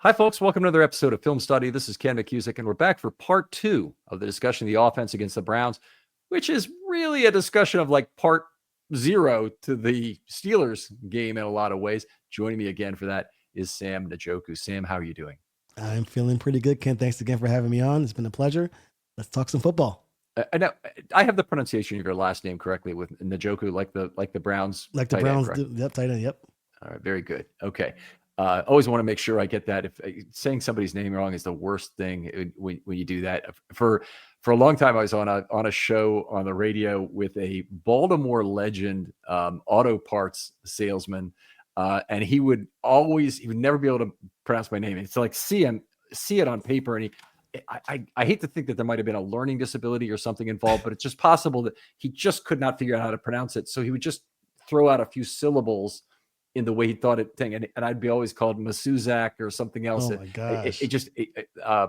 Hi, folks. Welcome to another episode of Film Study. This is Ken McCusick, and we're back for part two of the discussion of the offense against the Browns, which is really a discussion of like part zero to the Steelers game in a lot of ways. Joining me again for that is Sam Njoku. Sam, how are you doing? I'm feeling pretty good, Ken. Thanks again for having me on. It's been a pleasure. Let's talk some football. I know I have the pronunciation of your last name correctly with Njoku, like the Browns, Like the tight end, Browns, correct? yep, tight end, yep. All right, very good. Okay. Always want to make sure I get that. If saying somebody's name wrong is the worst thing when you do that. For a long time, I was on a show on the radio with a Baltimore legend, auto parts salesman, and he would never be able to pronounce my name. It's like see it on paper, and I hate to think that there might have been a learning disability or something involved, but it's just possible that he just could not figure out how to pronounce it. So he would just throw out a few syllables in the way he thought it thing. And I'd be always called Masuzak or something else. Oh my gosh.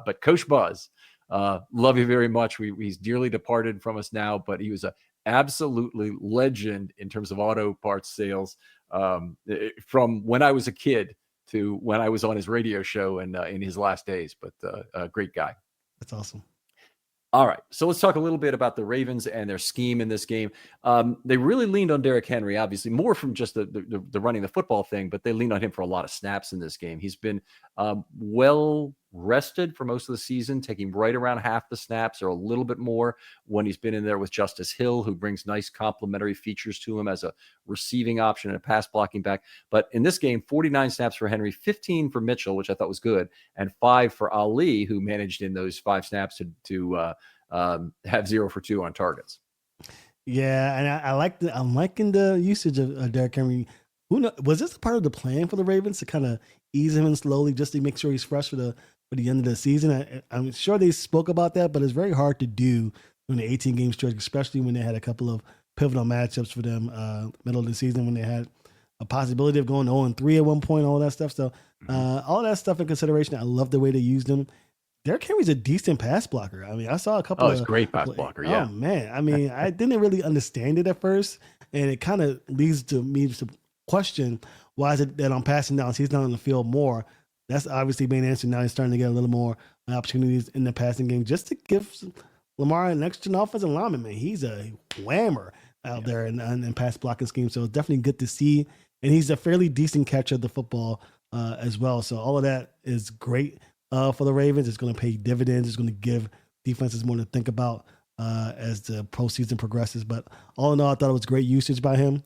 But Coach Buzz, love you very much. He's dearly departed from us now, but he was a absolutely legend in terms of auto parts sales, from when I was a kid to when I was on his radio show and in his last days. But a great guy. That's awesome. All right, so let's talk a little bit about the Ravens and their scheme in this game. They really leaned on Derrick Henry, obviously, more from just the running the football thing, but they leaned on him for a lot of snaps in this game. He's been well rested for most of the season, taking right around half the snaps or a little bit more when he's been in there with Justice Hill, who brings nice complementary features to him as a receiving option and a pass blocking back. But in this game, 49 snaps for Henry, 15 for Mitchell, which I thought was good, and 5 for Ali, who managed in those 5 snaps to have 0 for 2 on targets. Yeah, and I'm liking the usage of Derrick Henry. Who knows, was this part of the plan for the Ravens to kind of ease him in slowly just to make sure he's fresh for the end of the season? I'm sure they spoke about that, but it's very hard to do in the 18 game stretch, especially when they had a couple of pivotal matchups for them middle of the season when they had a possibility of going 0-3 at one point, all that stuff. So all that stuff in consideration, I love the way they used him. Derrick Henry's a decent pass blocker. I mean, I saw a couple of... he's a great pass blocker, yeah. Oh, man. I mean, I didn't really understand it at first, and it kind of leads to me to question, why is it that on passing downs, he's not on the field more? That's obviously being answered now. He's starting to get a little more opportunities in the passing game just to give Lamar an extra offensive lineman, man. He's a whammer out there in pass blocking scheme, so it's definitely good to see. And he's a fairly decent catcher of the football as well. So all of that is great. For the Ravens, it's going to pay dividends. It's going to give defenses more to think about as the postseason progresses. But all in all, I thought it was great usage by him.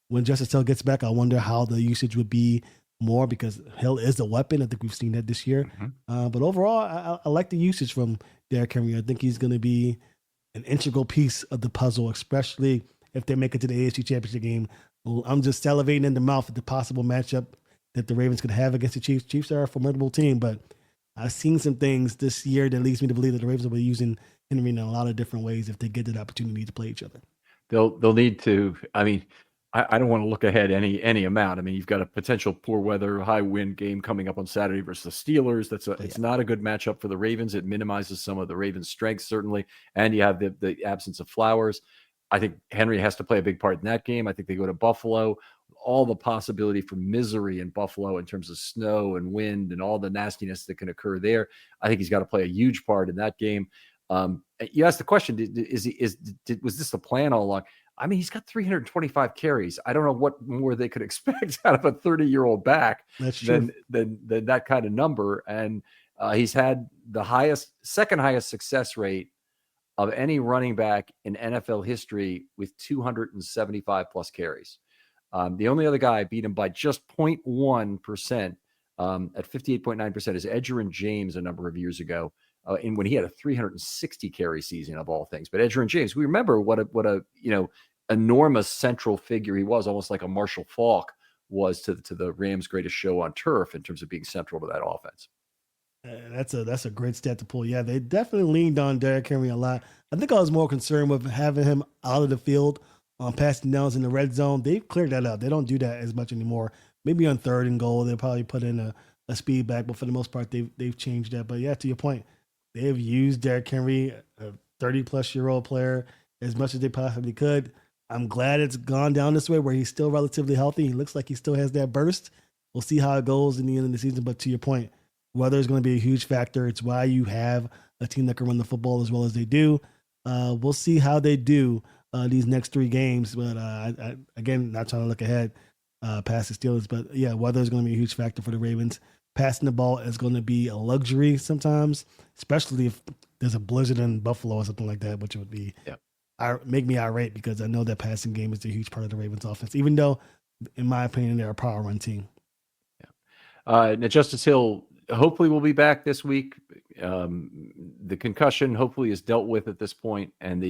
When Justice Hill gets back, I wonder how the usage would be more because Hill is a weapon. I think we've seen that this year. But overall, I like the usage from Derrick Henry. I think he's going to be an integral piece of the puzzle, especially if they make it to the AFC Championship game. I'm just salivating in the mouth at the possible matchup that the Ravens could have against the Chiefs. Chiefs are a formidable team, but I've seen some things this year that leads me to believe that the Ravens will be using Henry in a lot of different ways if they get the opportunity to play each other. They'll need to. I mean, I don't want to look ahead any amount. I mean, you've got a potential poor weather, high wind game coming up on Saturday versus the Steelers. It's not a good matchup for the Ravens. It minimizes some of the Ravens' strengths certainly, and you have the absence of Flowers. I think Henry has to play a big part in that game. I think they go to Buffalo. All the possibility for misery in Buffalo in terms of snow and wind and all the nastiness that can occur there. I think he's got to play a huge part in that game. You asked the question, was this the plan all along? I mean, he's got 325 carries. I don't know what more they could expect out of a 30-year-old back than that kind of number. And he's had the second highest success rate of any running back in NFL history with 275 plus carries. The only other guy beat him by just 0.1% at 58.9% is Edgerrin James a number of years ago, and when he had a 360 carry season of all things. But Edgerrin James, we remember what a enormous central figure he was, almost like a Marshall Faulk was to the Rams' greatest show on turf in terms of being central to that offense. That's a great stat to pull. Yeah, they definitely leaned on Derrick Henry a lot. I think I was more concerned with having him out of the field on passing downs in the red zone. They've cleared that up. They don't do that as much anymore. Maybe on 3rd and goal, they'll probably put in a speed back, but for the most part, they've changed that. But yeah, to your point, they've used Derrick Henry, a 30-plus-year-old player, as much as they possibly could. I'm glad it's gone down this way where he's still relatively healthy. He looks like he still has that burst. We'll see how it goes in the end of the season. But to your point, Weather is going to be a huge factor. It's why you have a team that can run the football as well as they do. We'll see how they do these next 3 games. But again, not trying to look ahead past the Steelers. But yeah, weather is going to be a huge factor for the Ravens. Passing the ball is going to be a luxury sometimes, especially if there's a blizzard in Buffalo or something like that, which would be make me irate because I know that passing game is a huge part of the Ravens offense, even though, in my opinion, they're a power run team. Now, Justice Hill hopefully will be back this week. The concussion hopefully is dealt with at this point, and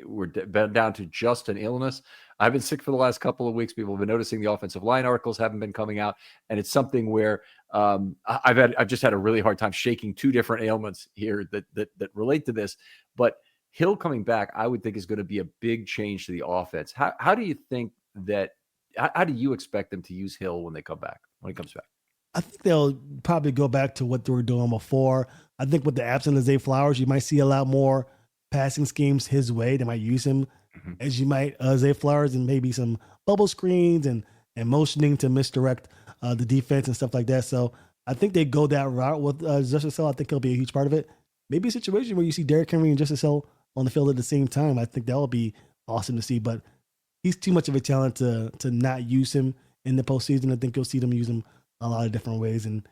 we're down to just an illness. I've been sick for the last couple of weeks. People have been noticing the offensive line articles haven't been coming out, and it's something where I've just had a really hard time shaking 2 different ailments here that relate to this. But Hill coming back, I would think, is going to be a big change to the offense. How do you think that? How do you expect them to use Hill when he comes back? I think they'll probably go back to what they were doing before. I think with the absence of Zay Flowers, you might see a lot more passing schemes his way. They might use him as you might Zay Flowers, and maybe some bubble screens and motioning to misdirect the defense and stuff like that. So I think they go that route with Justice Hill. I think he'll be a huge part of it. Maybe a situation where you see Derrick Henry and Justice Hill on the field at the same time. I think that will be awesome to see. But he's too much of a talent to not use him in the postseason. I think you'll see them use him a lot of different ways. And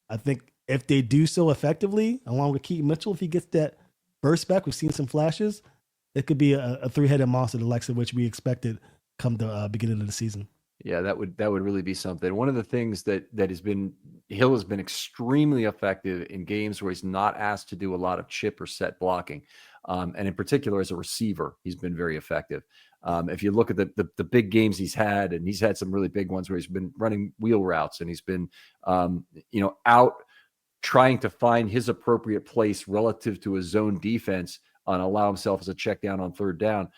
I think if they do so effectively, along with Keaton Mitchell, if he gets that burst back, we've seen some flashes, it could be a 3-headed monster, the likes of which we expected come the beginning of the season. Yeah, that would really be something. One of the things that Hill has been extremely effective in games where he's not asked to do a lot of chip or set blocking. And in particular, as a receiver, he's been very effective. If you look at the big games he's had, and he's had some really big ones where he's been running wheel routes and he's been, out trying to find his appropriate place relative to his zone defense and allow himself as a check down on 3rd down.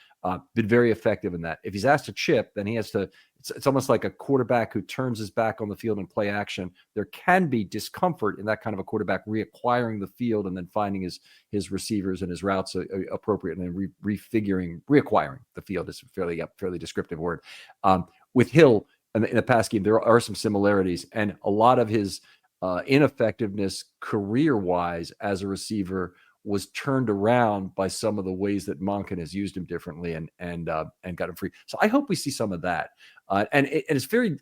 Been very effective in that. If he's asked to chip, then he has to. It's almost like a quarterback who turns his back on the field and play action. There can be discomfort in that kind of a quarterback reacquiring the field and then finding his receivers and his routes appropriate, and then reacquiring the field is a fairly descriptive word. With Hill in the pass game, there are some similarities, and a lot of his ineffectiveness career-wise as a receiver was turned around by some of the ways that Monken has used him differently and got him free. So I hope we see some of that. And it's when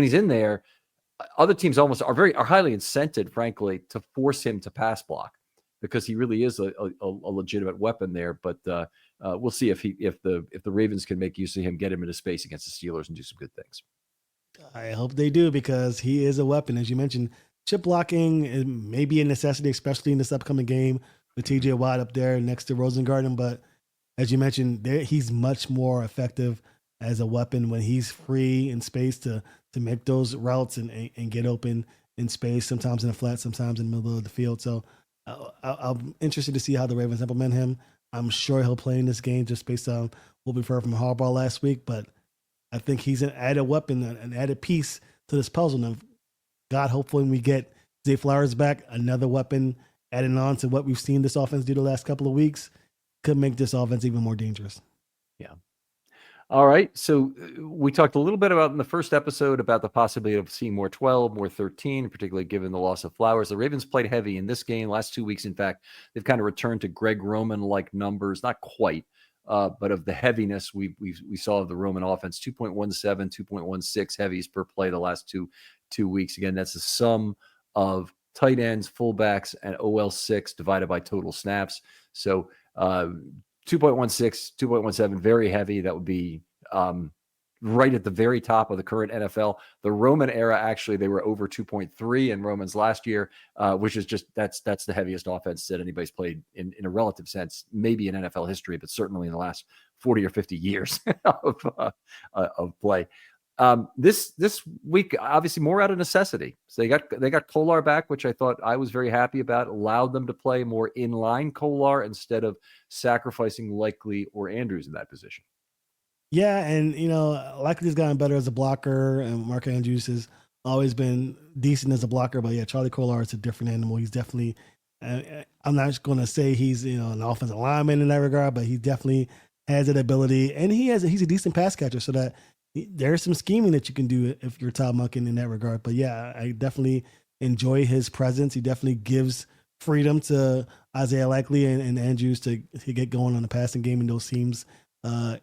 he's in there, other teams almost are highly incented, frankly, to force him to pass block, because he really is a legitimate weapon there. But we'll see if the Ravens can make use of him, get him into space against the Steelers, and do some good things. I hope they do, because he is a weapon, as you mentioned. Chip blocking may be a necessity, especially in this upcoming game with TJ Watt up there next to Rosengarten. But as you mentioned, he's much more effective as a weapon when he's free in space to make those routes and get open in space, sometimes in the flat, sometimes in the middle of the field. So I'm interested to see how the Ravens implement him. I'm sure he'll play in this game just based on what we've heard from Harbaugh last week. But I think he's an added weapon, an added piece to this puzzle. Now, God, hopefully when we get Zay Flowers back, another weapon adding on to what we've seen this offense do the last couple of weeks, could make this offense even more dangerous. Yeah. All right. So we talked a little bit about in the first episode about the possibility of seeing more 12, more 13, particularly given the loss of Flowers. The Ravens played heavy in this game. Last 2 weeks, in fact, they've kind of returned to Greg Roman-like numbers, not quite, but of the heaviness we saw of the Roman offense. 2.17, 2.16 heavies per play the last two weeks. Again, that's the sum of tight ends, fullbacks, and OL6 divided by total snaps. So 2.16, 2.17, very heavy. That would be right at the very top of the current NFL. The Roman era, actually, they were over 2.3 in Roman's last year, which is just that's the heaviest offense that anybody's played in a relative sense, maybe in NFL history, but certainly in the last 40 or 50 years of play. This week, obviously more out of necessity. So they got Kolar back, which I thought I was very happy about, allowed them to play more inline Kolar instead of sacrificing Likely or Andrews in that position. Yeah, and Likely's gotten better as a blocker, and Mark Andrews has always been decent as a blocker. But yeah, Charlie Kolar is a different animal. He's definitely, I'm not going to say he's an offensive lineman in that regard, but he definitely has that ability, and he's a decent pass catcher. So that there's some scheming that you can do if you're Todd Monken in that regard. But yeah, I definitely enjoy his presence. He definitely gives freedom to Isaiah Likely and Andrews to get going on the passing game in those teams,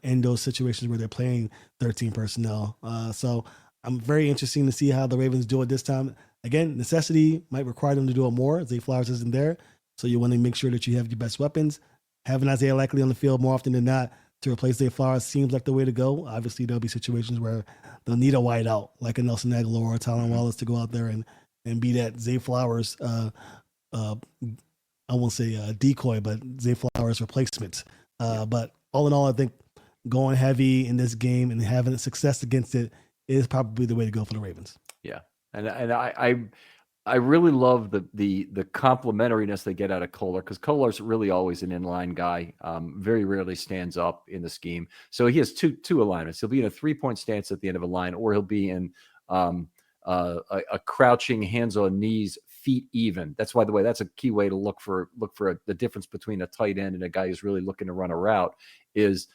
in those situations where they're playing 13 personnel. So I'm very interested to see how the Ravens do it this time. Again, necessity might require them to do it more. Zay Flowers isn't there, so you want to make sure that you have your best weapons. Having Isaiah Likely on the field more often than not to replace Zay Flowers seems like the way to go. Obviously, there'll be situations where they'll need a wide out, like a Nelson Aguilar or Tylan Wallace, to go out there and be that Zay Flowers, I won't say decoy, but Zay Flowers replacement. But all in all, I think going heavy in this game and having success against it is probably the way to go for the Ravens. Yeah, and I really love the complementariness they get out of Kolar, because Kolar's really always an inline guy. Very rarely stands up in the scheme. So he has two alignments. He'll be in a 3-point stance at the end of a line, or he'll be in a crouching, hands on knees, feet even. That's, by the way, that's a key way to look for the difference between a tight end and a guy who's really looking to run a route. Is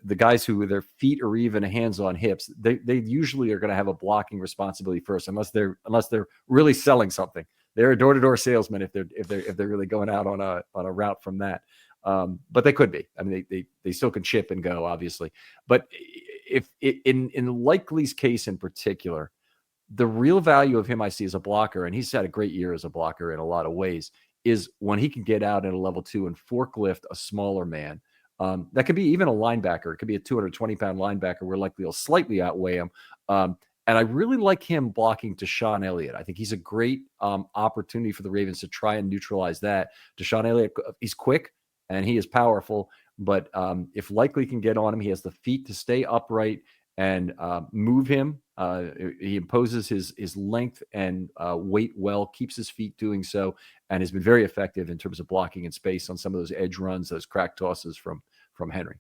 the guys who their feet are even, hands on hips, they usually are going to have a blocking responsibility first, unless they're really selling something. They're a door-to-door salesman if they're really going out on a route from that. But they could be. I mean, they still can chip and go, obviously. But if in Likely's case in particular, the real value of him I see as a blocker, and he's had a great year as a blocker in a lot of ways, is when he can get out at a level 2 and forklift a smaller man. That could be even a linebacker. It could be a 220-pound linebacker where Likely will slightly outweigh him. And I really like him blocking DeShon Elliott. I think he's a great opportunity for the Ravens to try and neutralize that. DeShon Elliott, he's quick and he is powerful, but if Likely can get on him, he has the feet to stay upright and move him. He imposes his length and weight well, keeps his feet doing so, and has been very effective in terms of blocking in space on some of those edge runs, those crack tosses from Henry.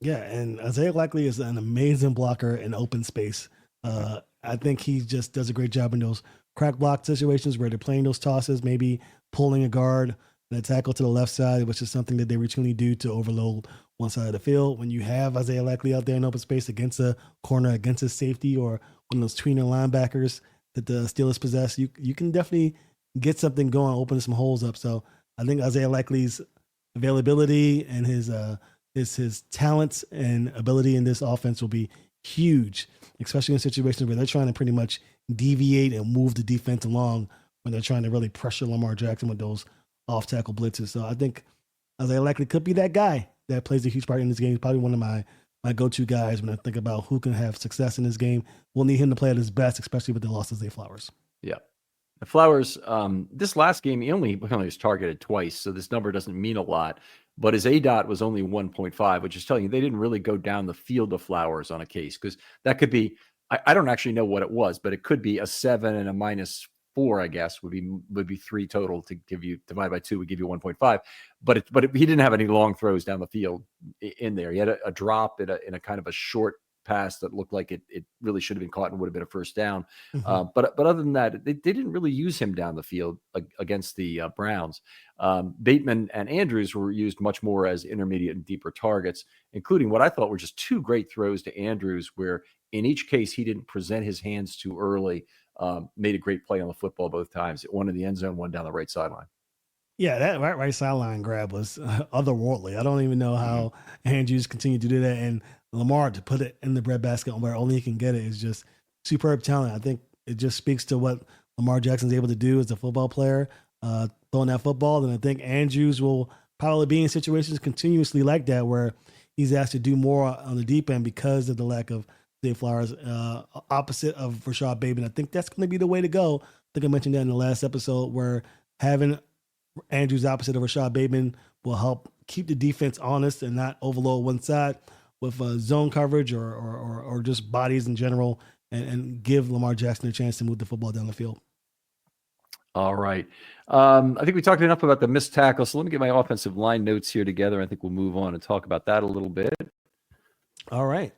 Yeah, and Isaiah Likely is an amazing blocker in open space. I think he just does a great job in those crack block situations where they're playing those tosses, maybe pulling a guard and a tackle to the left side, which is something that they routinely do to overload one side of the field. When you have Isaiah Likely out there in open space against a corner, against a safety, or one of those tweener linebackers that the Steelers possess, you can definitely get something going, open some holes up. So I think Isaiah Likely's availability and his talents and ability in this offense will be huge, especially in situations where they're trying to pretty much deviate and move the defense along when they're trying to really pressure Lamar Jackson with those off-tackle blitzes. So I think Isaiah Likely could be that guy that plays a huge part in this game. He's probably one of my go-to guys when I think about who can have success in this game. We'll need him to play at his best, especially with the loss of Zay Flowers. Yeah. Flowers, this last game, he only was targeted twice, so this number doesn't mean a lot. But his ADOT was only 1.5, which is telling you they didn't really go down the field of Flowers on a case, because that could be, I don't actually know what it was, but it could be a 7 and a -4, I guess, would be 3 total to give you, divided by 2 would give you 1.5. But he didn't have any long throws down the field in there. He had a drop in a kind of a short pass that looked like it really should have been caught and would have been a first down. Mm-hmm. But other than that, they didn't really use him down the field against the Browns. Bateman and Andrews were used much more as intermediate and deeper targets, including what I thought were just 2 great throws to Andrews, where in each case he didn't present his hands too early. Made a great play on the football both times. One in the end zone, one down the right sideline. Yeah, that right sideline grab was otherworldly. I don't even know how Andrews continued to do that. And Lamar to put it in the breadbasket where only he can get it is just superb talent. I think it just speaks to what Lamar Jackson's able to do as a football player, throwing that football. And I think Andrews will probably be in situations continuously like that where he's asked to do more on the deep end because of the lack of Zay Flowers, opposite of Rashad Bateman. I think that's going to be the way to go. I think I mentioned that in the last episode, where having Andrews opposite of Rashad Bateman will help keep the defense honest and not overload one side with zone coverage or just bodies in general, and give Lamar Jackson a chance to move the football down the field. All right. I think we talked enough about the missed tackle, so let me get my offensive line notes here together. I think we'll move on and talk about that a little bit. All right.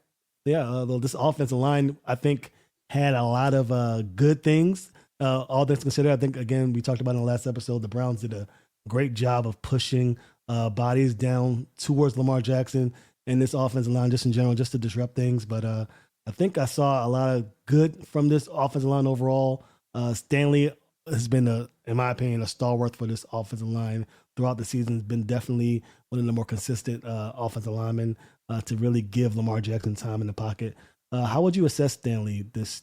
Yeah, this offensive line, I think, had a lot of good things. All things considered, I think, again, we talked about in the last episode, the Browns did a great job of pushing bodies down towards Lamar Jackson and this offensive line just in general, just to disrupt things. But I think I saw a lot of good from this offensive line overall. Stanley has been in my opinion, a stalwart for this offensive line throughout the season. Has been definitely one of the more consistent offensive linemen to really give Lamar Jackson time in the pocket. How would you assess Stanley this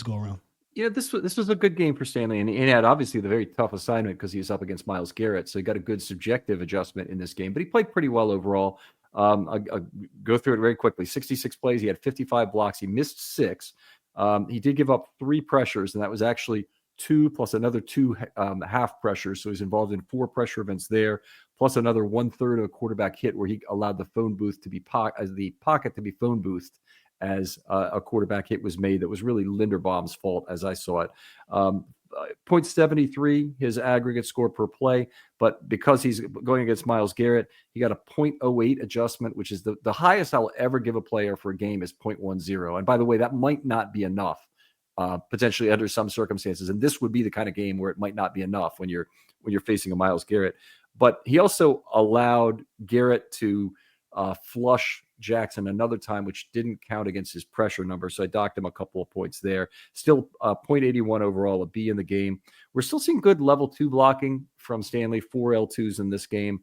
go around? Yeah, this was a good game for Stanley, and he had obviously the very tough assignment because he was up against Myles Garrett, so he got a good subjective adjustment in this game. But he played pretty well overall. I'll go through it very quickly. 66 plays, he had 55 blocks, he missed 6. He did give up 3 pressures, and that was actually 2 plus another 2 half pressures. So he's involved in 4 pressure events there, plus another 1/3 of a quarterback hit where he allowed the phone booth to be the pocket to be phone boothed as a quarterback hit was made that was really Linderbaum's fault, as I saw it. 0.73 his aggregate score per play, but because he's going against Myles Garrett, he got a 0.08 adjustment, which is the highest I'll ever give a player for a game is 0.10. And by the way, that might not be enough potentially under some circumstances, and this would be the kind of game where it might not be enough when you're facing a Myles Garrett. But he also allowed Garrett to flush Jackson another time, which didn't count against his pressure number. So I docked him a couple of points there. Still 0.81 overall, a B in the game. We're still seeing good level 2 blocking from Stanley, 4 L2s in this game.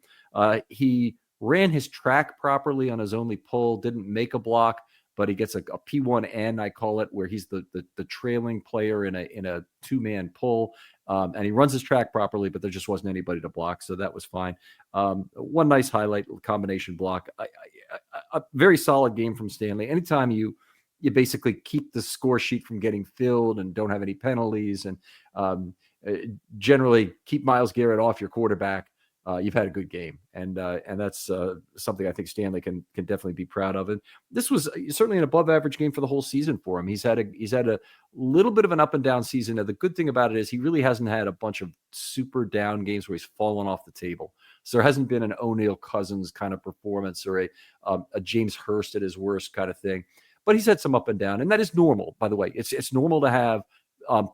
He ran his track properly on his only pull, didn't make a block, but he gets a P1N, I call it, where he's the trailing player in a 2-man pull. And he runs his track properly, but there just wasn't anybody to block, so that was fine. One nice highlight, combination block. A very solid game from Stanley. Anytime you basically keep the score sheet from getting filled and don't have any penalties and generally keep Myles Garrett off your quarterback, you've had a good game. And that's something I think Stanley can definitely be proud of. And this was certainly an above average game for the whole season for him. He's had a little bit of an up and down season. And the good thing about it is he really hasn't had a bunch of super down games where he's fallen off the table. So there hasn't been an O'Neal Cousins kind of performance or a James Hurst at his worst kind of thing. But he's had some up and down, and that is normal, by the way. It's normal to have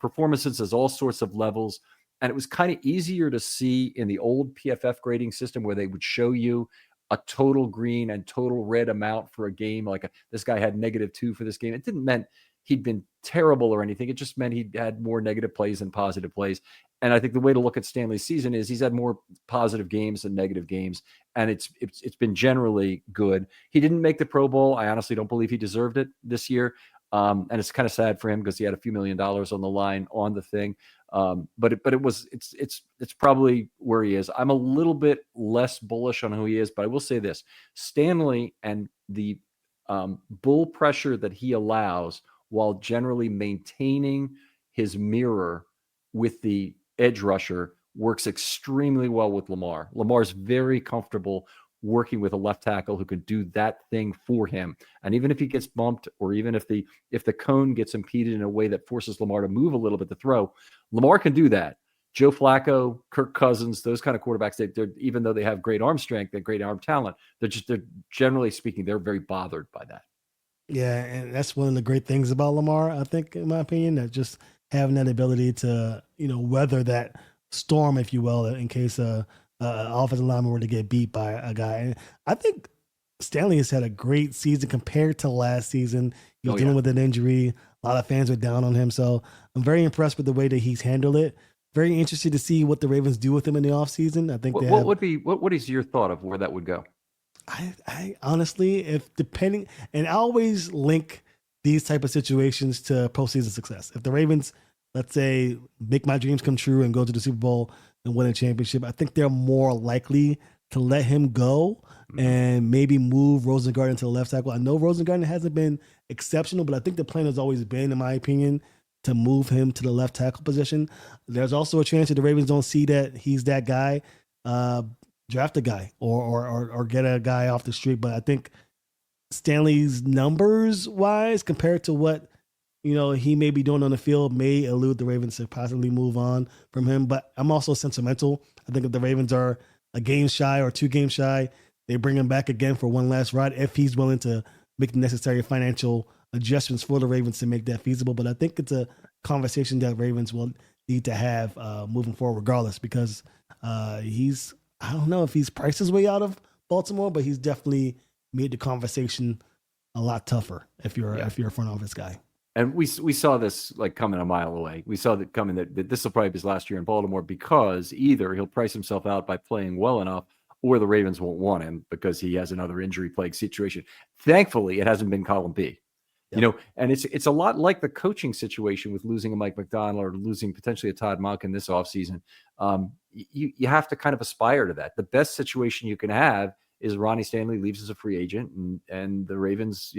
performances at all sorts of levels. And it was kind of easier to see in the old PFF grading system where they would show you a total green and total red amount for a game. Like this guy had -2 for this game. It didn't mean he'd been terrible or anything. It just meant he had more negative plays than positive plays. And I think the way to look at Stanley's season is he's had more positive games than negative games. And it's been generally good. He didn't make the Pro Bowl. I honestly don't believe he deserved it this year. And it's kind of sad for him because he had a few $1 million on the line on the thing. But it's probably where he is. I'm a little bit less bullish on who he is, but I will say this: Stanley and the bull pressure that he allows while generally maintaining his mirror with the edge rusher works extremely well with Lamar. Lamar's very comfortable working with a left tackle who can do that thing for him. And even if he gets bumped, or even if the cone gets impeded in a way that forces Lamar to move a little bit to throw, Lamar can do that. Joe Flacco, Kirk Cousins, those kind of quarterbacks, they're even though they have great arm strength and great arm talent, they're generally speaking, they're very bothered by that. Yeah, and that's one of the great things about Lamar, I think, in my opinion, that just having that ability to, weather that storm, if you will, in case offensive lineman were to get beat by a guy. And I think Stanley has had a great season compared to last season. He was dealing with an injury. A lot of fans were down on him. So I'm very impressed with the way that he's handled it. Very interested to see what the Ravens do with him in the offseason. I think what is your thought of where that would go? I honestly, if depending, and I always link these type of situations to postseason success. If the Ravens, let's say, make my dreams come true and go to the Super Bowl and win a championship, I think they're more likely to let him go and maybe move Rosengarten to the left tackle. I know Rosengarten hasn't been exceptional, but I think the plan has always been, in my opinion, to move him to the left tackle position. There's also a chance that the Ravens don't see that he's that guy, draft a guy or get a guy off the street. But I think Stanley's numbers wise, compared to what he may be doing on the field, may elude the Ravens to possibly move on from him. But I'm also sentimental. I think if the Ravens are a game shy or 2 games shy, they bring him back again for one last ride if he's willing to make the necessary financial adjustments for the Ravens to make that feasible. But I think it's a conversation that Ravens will need to have moving forward regardless, because I don't know if he's priced his way out of Baltimore, but he's definitely made the conversation a lot tougher if you're a front office guy. And we saw this like coming a mile away. We saw that coming that this will probably be his last year in Baltimore, because either he'll price himself out by playing well enough, or the Ravens won't want him because he has another injury plagued situation. Thankfully, it hasn't been column B. Yep. And it's a lot like the coaching situation with losing a Mike Macdonald or losing potentially a Todd Monken this offseason. You have to kind of aspire to that. The best situation you can have is Ronnie Stanley leaves as a free agent, and the Ravens,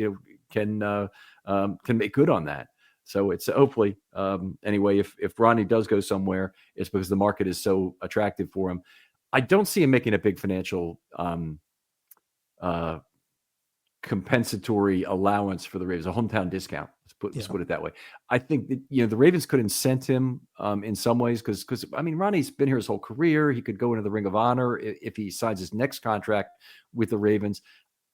can make good on that. So it's hopefully, anyway, if Ronnie does go somewhere, it's because the market is so attractive for him. I don't see him making a big financial compensatory allowance for the Ravens, a hometown discount. Let's put it that way. I think that, the Ravens could incent him in some ways, because Ronnie's been here his whole career. He could go into the Ring of Honor if he signs his next contract with the Ravens.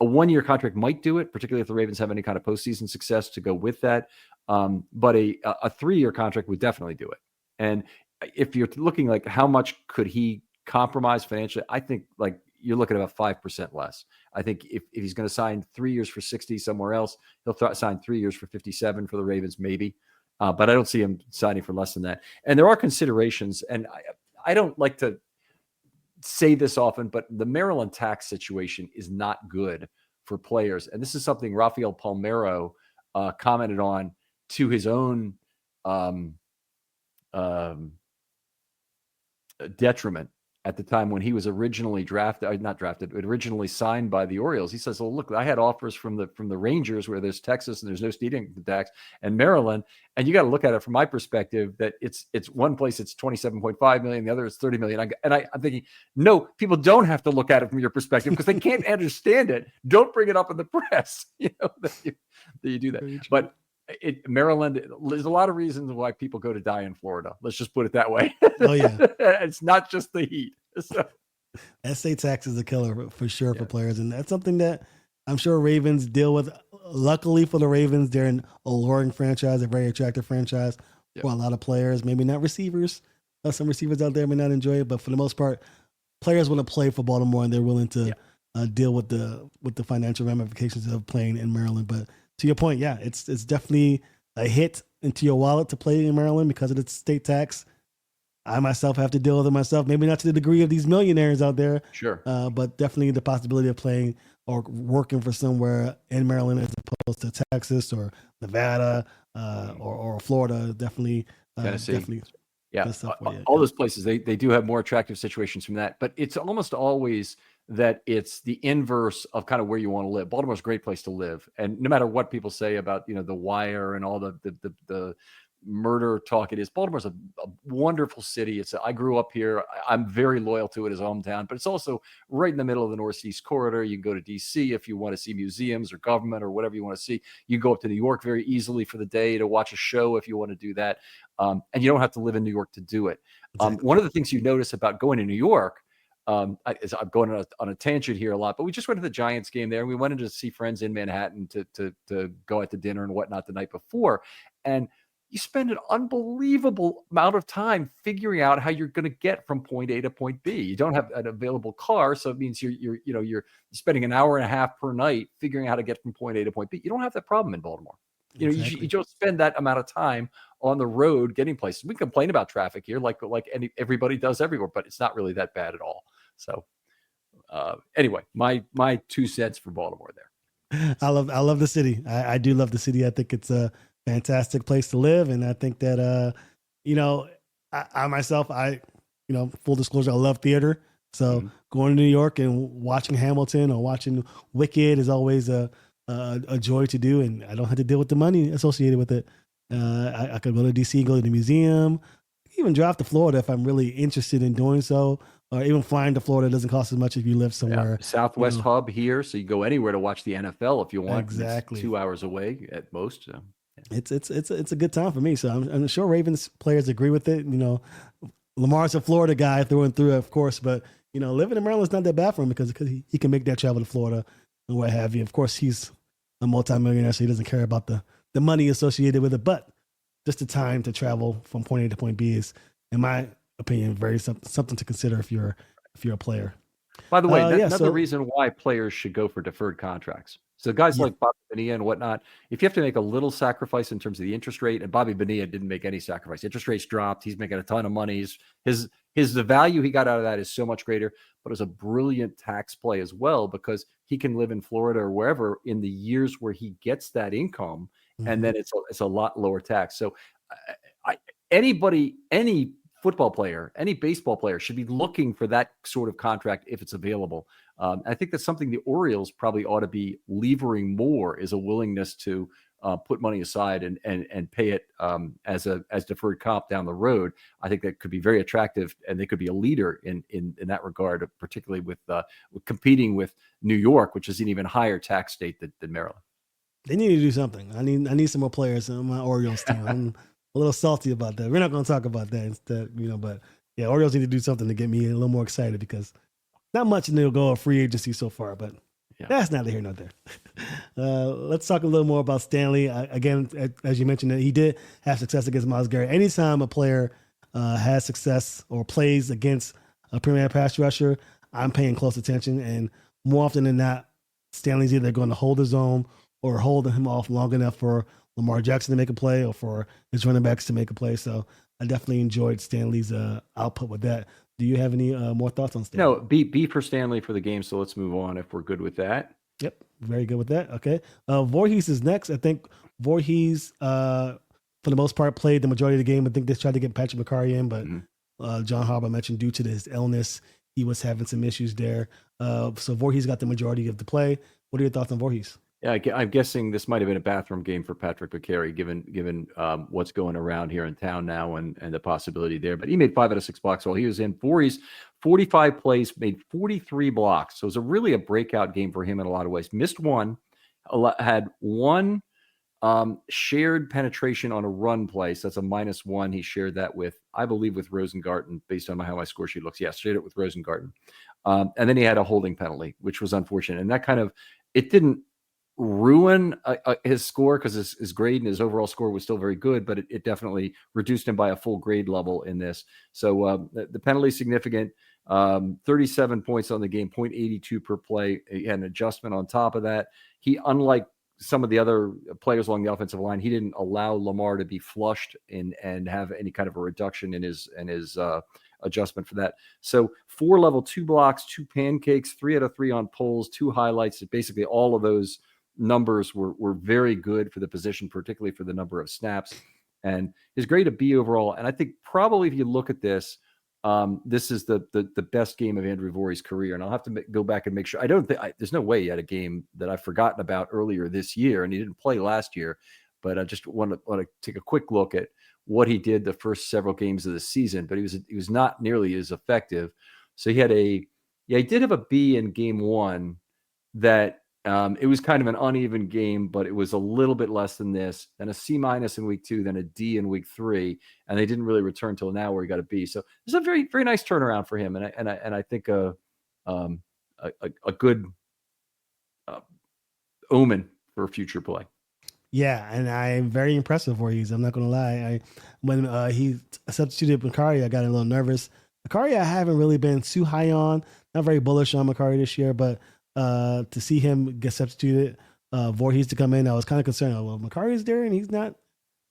A 1-year contract might do it, particularly if the Ravens have any kind of postseason success to go with that. But a 3-year contract would definitely do it. And if you're looking like how much could he compromise financially, I think like you're looking at about 5% less. I think if he's going to sign 3 years for 60 somewhere else, he'll sign 3 years for 57 for the Ravens, maybe. But I don't see him signing for less than that. And there are considerations, and I don't like to say this often, but the Maryland tax situation is not good for players. And this is something Rafael Palmeiro commented on to his own detriment at the time when he was originally originally signed by the Orioles. He says, "Well, look, I had offers from the Rangers where there's Texas and there's no stadium tax, and Maryland, and you got to look at it from my perspective that it's one place it's 27.5 million, the other is 30 million." I'm thinking, no, people don't have to look at it from your perspective because they can't understand it. Don't bring it up in the press, that you do that. But Maryland, there's a lot of reasons why people go to die in Florida. Let's just put it that way. Oh yeah, it's not just the heat. So. That state tax is a killer for sure for players, and that's something that I'm sure Ravens deal with. Luckily for the Ravens, they're an alluring franchise, a very attractive franchise for a lot of players. Maybe not receivers. Some receivers out there may not enjoy it, but for the most part, players want to play for Baltimore, and they're willing to deal with the financial ramifications of playing in Maryland. But to your point, it's definitely a hit into your wallet to play in Maryland because of the state tax. I myself have to deal with it myself, maybe not to the degree of these millionaires out there. Sure. But definitely the possibility of playing or working for somewhere in Maryland as opposed to Texas or Nevada or Florida, definitely. Tennessee. Definitely. Yeah. All those places, they do have more attractive situations from that, but it's almost always that it's the inverse of kind of where you want to live. Baltimore's a great place to live. And no matter what people say about, the Wire and all the murder talk it is, Baltimore's a wonderful city. I grew up here. I'm very loyal to it as a hometown, but it's also right in the middle of the Northeast corridor. You can go to DC if you want to see museums or government or whatever you want to see. You can go up to New York very easily for the day to watch a show if you want to do that. And you don't have to live in New York to do it. Exactly. One of the things you notice about going to New York, I'm going on a tangent here a lot, but we just went to the Giants game there. And we went in to see friends in Manhattan to go out to dinner and whatnot the night before. And you spend an unbelievable amount of time figuring out how you're going to get from point A to point B. You don't have an available car, so it means you're spending an hour and a half per night figuring out how to get from point A to point B. You don't have that problem in Baltimore. Exactly. You don't spend that amount of time on the road getting places. We complain about traffic here, like everybody does everywhere, but it's not really that bad at all. So, anyway, my 2 cents for Baltimore there. I love the city. I do love the city. I think it's a fantastic place to live, and I think that I myself, full disclosure, I love theater. So going to New York and watching Hamilton or watching Wicked is always a joy to do, and I don't have to deal with the money associated with it. I could go to DC, go to the museum, even drive to Florida if I'm really interested in doing so, or even flying to Florida doesn't cost as much if you live somewhere. Southwest hub here, so you go anywhere to watch the NFL if you want. Exactly. It's 2 hours away at most. So. It's a good time for me. So I'm sure Ravens players agree with it. Lamar's a Florida guy through and through, of course, but living in Maryland is not that bad for him because he can make that travel to Florida and what have you. Of course, he's a multimillionaire, so he doesn't care about the money associated with it. But just the time to travel from point A to point B is, in my opinion, very something to consider if you're a player. By the way, Yeah. another So reason why players should go for deferred contracts. So guys yeah, like Bobby Bonilla and whatnot, if you have to make a little sacrifice in terms of the interest rate, and Bobby Bonilla didn't make any sacrifice. Interest rates dropped. He's making a ton of money. The value he got out of that is so much greater. But it's a brilliant tax play as well because he can live in Florida or wherever in the years where he gets that income, and mhm. then it's a lot lower tax. So any football player, any baseball player should be looking for that sort of contract if it's available. I think that's something the Orioles probably ought to be levering more is a willingness to put money aside and pay it as deferred comp down the road. I think that could be very attractive, and they could be a leader in that regard, particularly with competing with New York, which is an even higher tax state than Maryland. They need to do something. I need some more players on my Orioles team. I'm a little salty about that. We're not going to talk about that instead, but yeah, Orioles need to do something to get me a little more excited because not much in the go of free agency so far, but Yeah. that's neither here nor there. Let's talk a little more about Stanley. Again, as you mentioned, he did have success against Myles Garrett. Anytime a player has success or plays against a premier pass rusher, I'm paying close attention. And more often than not, Stanley's either going to hold his own or holding him off long enough for Lamar Jackson to make a play or for his running backs to make a play. So I definitely enjoyed Stanley's output with that. Do you have any more thoughts on Stanley? No, B for Stanley for the game. So let's move on if we're good with that. Yep, very good with that. Okay, Voorhees is next. I think Voorhees, for the most part, played the majority of the game. I think they tried to get Patrick McCarry in, but John Harbaugh mentioned due to his illness, he was having some issues there. So Voorhees got the majority of the play. What are your thoughts on Voorhees? Yeah, I'm guessing this might have been a bathroom game for Patrick McCarry, given what's going around here in town now and the possibility there. But he made 5 out of 6 blocks while he was in. Voorhees, 45 plays, made 43 blocks. So it was really a breakout game for him in a lot of ways. Missed one, had one shared penetration on a run play. So that's a -1. He shared that with, I believe, with Rosengarten, based on how my score sheet looks. Yeah, shared it with Rosengarten. And then he had a holding penalty, which was unfortunate. And that it didn't ruin his score because his grade and his overall score was still very good, but it definitely reduced him by a full grade level in this. So the penalty is significant. 37 points on the game, 0.82 per play. He had an adjustment on top of that. Unlike some of the other players along the offensive line, he didn't allow Lamar to be flushed and have any kind of a reduction in his adjustment for that. So 4 level 2 blocks, 2 pancakes, 3 out of 3 on pulls, 2 highlights. Basically all of those numbers were very good for the position, particularly for the number of snaps. And his grade a B overall. And I think probably if you look at this, this is the best game of Andrew Voorhees' career. And I'll have to go back and make sure. I don't think there's no way he had a game that I've forgotten about earlier this year, and he didn't play last year. But I just want to take a quick look at what he did the first several games of the season. But he was not nearly as effective. So he did have a B in game 1 that it was kind of an uneven game, but it was a little bit less than this, then a C- in week 2, then a D in week 3, and they didn't really return till now where he got a B. So it's a very, very nice turnaround for him, and I think a good omen for future play. Yeah, and I'm very impressed with Voorhees. I'm not going to lie. When he substituted Macari, I got a little nervous. Macari, I haven't really been too high on. Not very bullish on Macari this year, but to see him get substituted, Voorhees to come in, I was kind of concerned. Well, Macari's there and he's not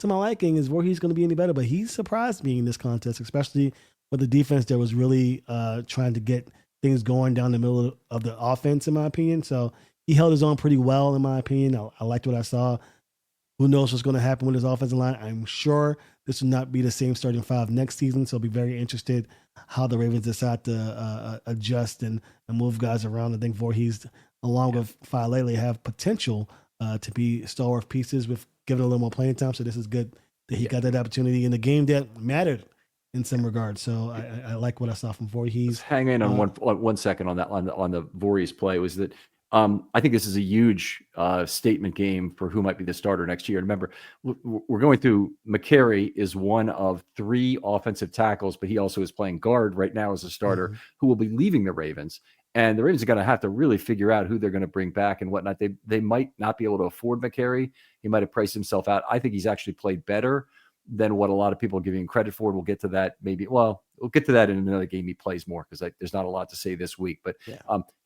to my liking. Is Voorhees going to be any better? But he surprised me in this contest, especially with the defense that was really trying to get things going down the middle of the offense, in my opinion. So he held his own pretty well, in my opinion. I liked what I saw. Who knows what's going to happen with his offensive line? I'm sure this will not be the same starting 5 next season. So I'll be very interested how the Ravens decide to adjust and move guys around. I think Voorhees, along with Faalele, have potential to be stalwart pieces with giving a little more playing time. So this is good that he got that opportunity in the game that mattered in some regards. So I like what I saw from Voorhees. Hang in on 1 second on that on the Voorhees play. Was that I think this is a huge statement game for who might be the starter next year. Remember, we're going through McCary is one of 3 offensive tackles, but he also is playing guard right now as a starter who will be leaving the Ravens. And the Ravens are going to have to really figure out who they're going to bring back and whatnot. They might not be able to afford McCary. He might have priced himself out. I think he's actually played better than what a lot of people are giving him credit for. We'll get to that maybe. Well, we'll get to that in another game he plays more, because there's not a lot to say this week. But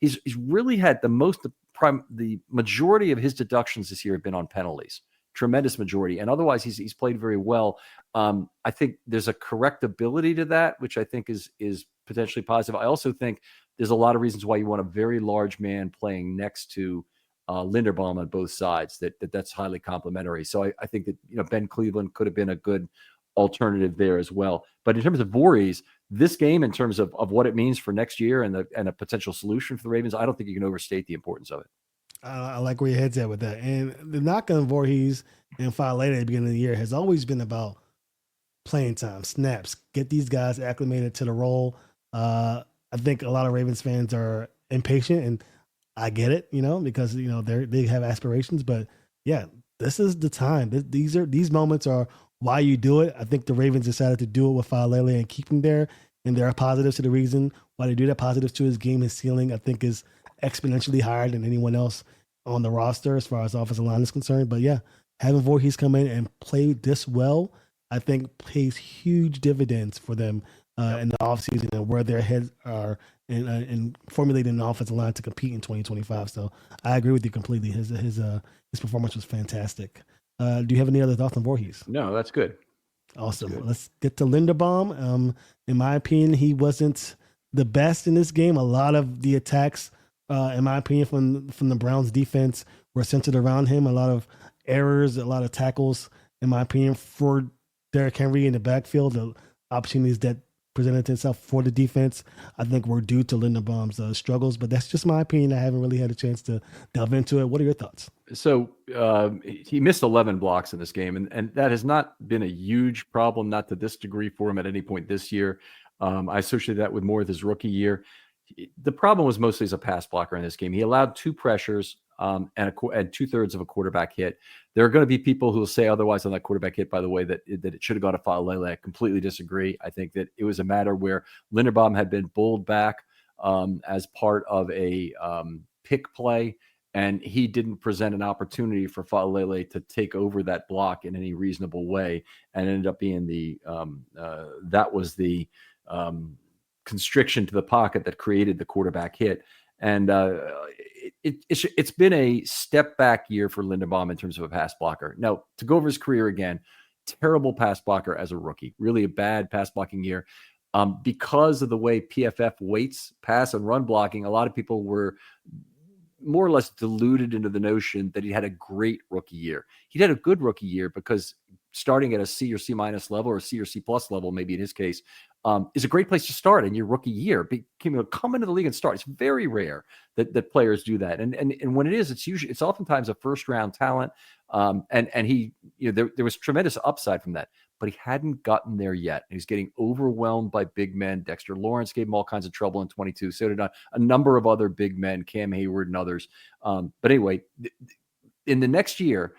he's really had the majority of his deductions this year have been on penalties. Tremendous majority, and otherwise he's played very well. I think there's a correctability to that, which I think is potentially positive. I also think there's a lot of reasons why you want a very large man playing next to Linderbaum on both sides. That's highly complementary. So I think that Ben Cleveland could have been a good alternative there as well. But in terms of Voorhees, this game, in terms of what it means for next year and a potential solution for the Ravens, I don't think you can overstate the importance of it. I like where your head's at with that. And the knock on Voorhees and Faalele at the beginning of the year has always been about playing time, snaps, get these guys acclimated to the role. I think a lot of Ravens fans are impatient, and I get it, because they have aspirations. But yeah, this is the time. These moments are why you do it. I think the Ravens decided to do it with Faalele and keep him there, and there are positives to the reason why they do that. Positives to his game, his ceiling, I think, is exponentially higher than anyone else on the roster as far as offensive line is concerned. But yeah, having Voorhees come in and play this well, I think pays huge dividends for them in the offseason and where their heads are in formulating an offensive line to compete in 2025. So I agree with you completely. His performance was fantastic. Do you have any other thoughts on Voorhees? No, that's good. Awesome. That's good. Let's get to Linderbaum. In my opinion, he wasn't the best in this game. A lot of the attacks, in my opinion, from the Browns defense were centered around him. A lot of errors, a lot of tackles, in my opinion, for Derrick Henry in the backfield. The opportunities that presented itself for the defense, I think, were due to Linderbaum's struggles. But that's just my opinion. I haven't really had a chance to delve into it. What are your thoughts? So he missed 11 blocks in this game, and that has not been a huge problem, not to this degree for him at any point this year. I associate that with more of his rookie year. The problem was mostly as a pass blocker in this game. He allowed 2 pressures and 2/3 of a quarterback hit. There are going to be people who will say otherwise on that quarterback hit, by the way, that it should have gone to Faalele. I completely disagree. I think that it was a matter where Linderbaum had been bowled back as part of a pick play, and he didn't present an opportunity for Faalele to take over that block in any reasonable way, and ended up being that was the constriction to the pocket that created the quarterback hit. And it's been a step back year for Linderbaum in terms of a pass blocker. Now, to go over his career again, terrible pass blocker as a rookie, really a bad pass blocking year. Because of the way PFF weights pass and run blocking, a lot of people were more or less deluded into the notion that he had a great rookie year. He had a good rookie year because starting at a C or C minus level, or C or C plus level, maybe in his case, is a great place to start in your rookie year. Come into the league and start. It's very rare that players do that. And when it is, it's oftentimes a first round talent. And he, there was tremendous upside from that, but he hadn't gotten there yet. He's getting overwhelmed by big men. Dexter Lawrence gave him all kinds of trouble in 22. So did a number of other big men, Cam Hayward and others. But anyway, in the next year,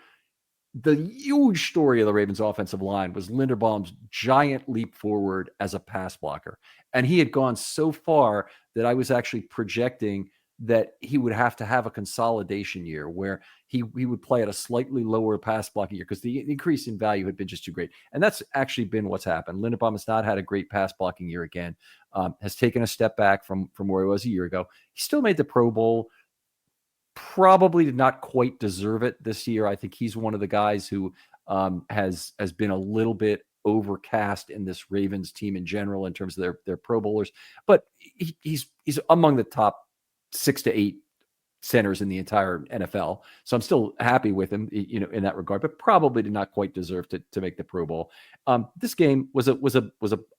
the huge story of the Ravens offensive line was Linderbaum's giant leap forward as a pass blocker. And he had gone so far that I was actually projecting that he would have to have a consolidation year where he would play at a slightly lower pass blocking year because the increase in value had been just too great. And that's actually been what's happened. Linderbaum has not had a great pass blocking year again, has taken a step back from where he was a year ago. He still made the Pro Bowl. Probably did not quite deserve it this year. I think he's one of the guys who has been a little bit overcast in this Ravens team in general in terms of their Pro Bowlers, but he's among the top 6 to 8 centers in the entire NFL. So I'm still happy with him, in that regard, but probably did not quite deserve to make the Pro Bowl. This game was a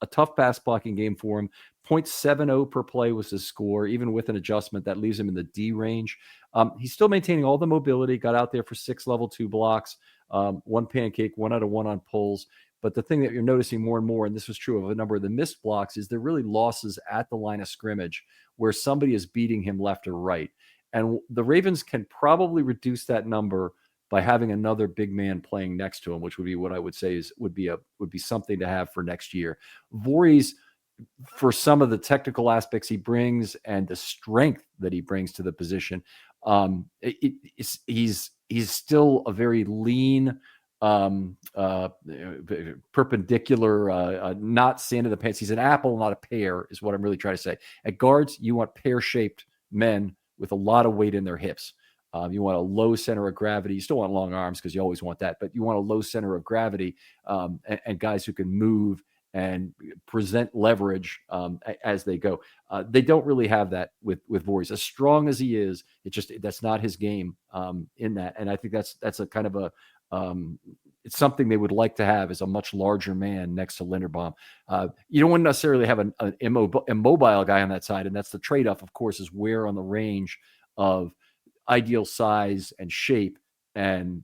tough pass blocking game for him. 0.70 per play was his score. Even with an adjustment, that leaves him in the D range. He's still maintaining all the mobility, got out there for 6 level 2 blocks, 1 pancake, 1 out of 1 on pulls. But the thing that you're noticing more and more, and this was true of a number of the missed blocks, is they're really losses at the line of scrimmage where somebody is beating him left or right. And the Ravens can probably reduce that number by having another big man playing next to him, which would be what I would say would be something to have for next year. Voorhees, for some of the technical aspects he brings and the strength that he brings to the position, he's still a very lean, perpendicular, not sand in the pants. He's an apple, not a pear, is what I'm really trying to say. At guards, you want pear-shaped men with a lot of weight in their hips. You want a low center of gravity. You still want long arms because you always want that, but you want a low center of gravity, and guys who can move and present leverage as they go. They don't really have that with Voorhees. As strong as he is, that's not his game in that. And I think that's a kind of a it's something they would like to have, is a much larger man next to Linderbaum. You don't want to necessarily have an immobile guy on that side, and that's the trade-off, of course, is where on the range of ideal size and shape and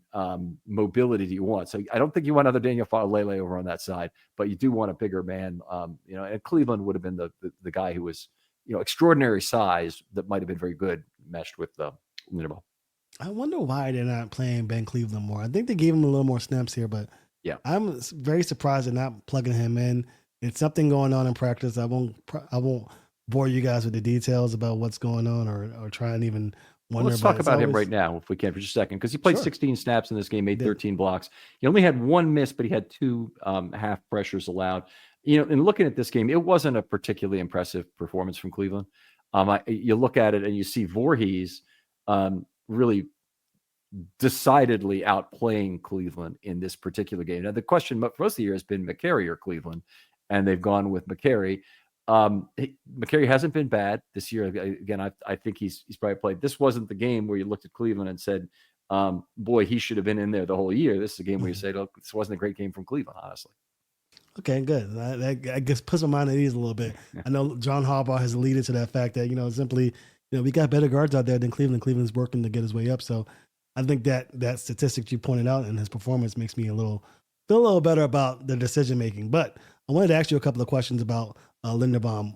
mobility do you want. So I don't think you want another Daniel Faalele over on that side, but you do want a bigger man. And Cleveland would have been the guy who was, extraordinary size that might have been very good meshed with Linderbaum. I wonder why they're not playing Ben Cleveland more. I think they gave him a little more snaps here, but yeah, I'm very surprised they're not plugging him in. It's something going on in practice. I won't bore you guys with the details about what's going on or try and even wonder. Let's talk about him right now, if we can, for just a second, because he played 16 snaps in this game, made 13 blocks. He only had one miss, but he had 2 half pressures allowed. In looking at this game, it wasn't a particularly impressive performance from Cleveland. You look at it and you see Voorhees really decidedly outplaying Cleveland in this particular game. Now, the question for most of the year has been McCary or Cleveland, and they've gone with McCary. McCary hasn't been bad this year. Again, I think he's probably played. This wasn't the game where you looked at Cleveland and said, boy, he should have been in there the whole year. This is a game where you say, look, this wasn't a great game from Cleveland, honestly. Okay, good. That I guess puts my mind at ease a little bit. I know John Harbaugh has alluded to that fact that, simply, we got better guards out there than Cleveland. Cleveland's working to get his way up. So I think that statistic you pointed out and his performance makes me feel a little better about the decision making. But I wanted to ask you a couple of questions about Linderbaum.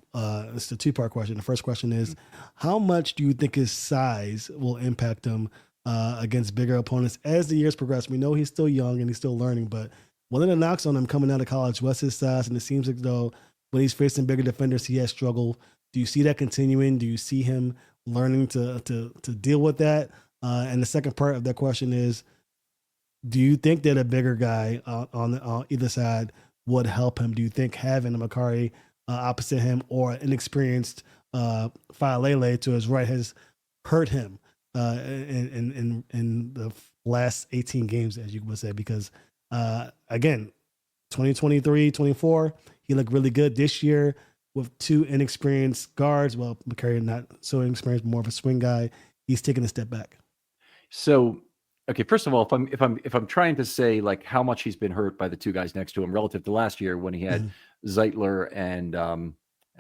It's a 2-part question. The first question is, how much do you think his size will impact him against bigger opponents as the years progress? We know he's still young and he's still learning, but one of the knocks on him coming out of college was his size, and it seems like though when he's facing bigger defenders, he has struggled. Do you see that continuing? Do you see him learning to deal with that? And the second part of that question is, do you think that a bigger guy on either side would help him? Do you think having a McCary opposite him or an inexperienced Faalele to his right has hurt him in the last 18 games, as you would say? Because again, 2023, 24, he looked really good this year with 2 inexperienced guards. Well, McCary not so inexperienced, more of a swing guy. He's taking a step back. So, okay, first of all, if I'm trying to say like how much he's been hurt by the 2 guys next to him relative to last year when he had Zeitler and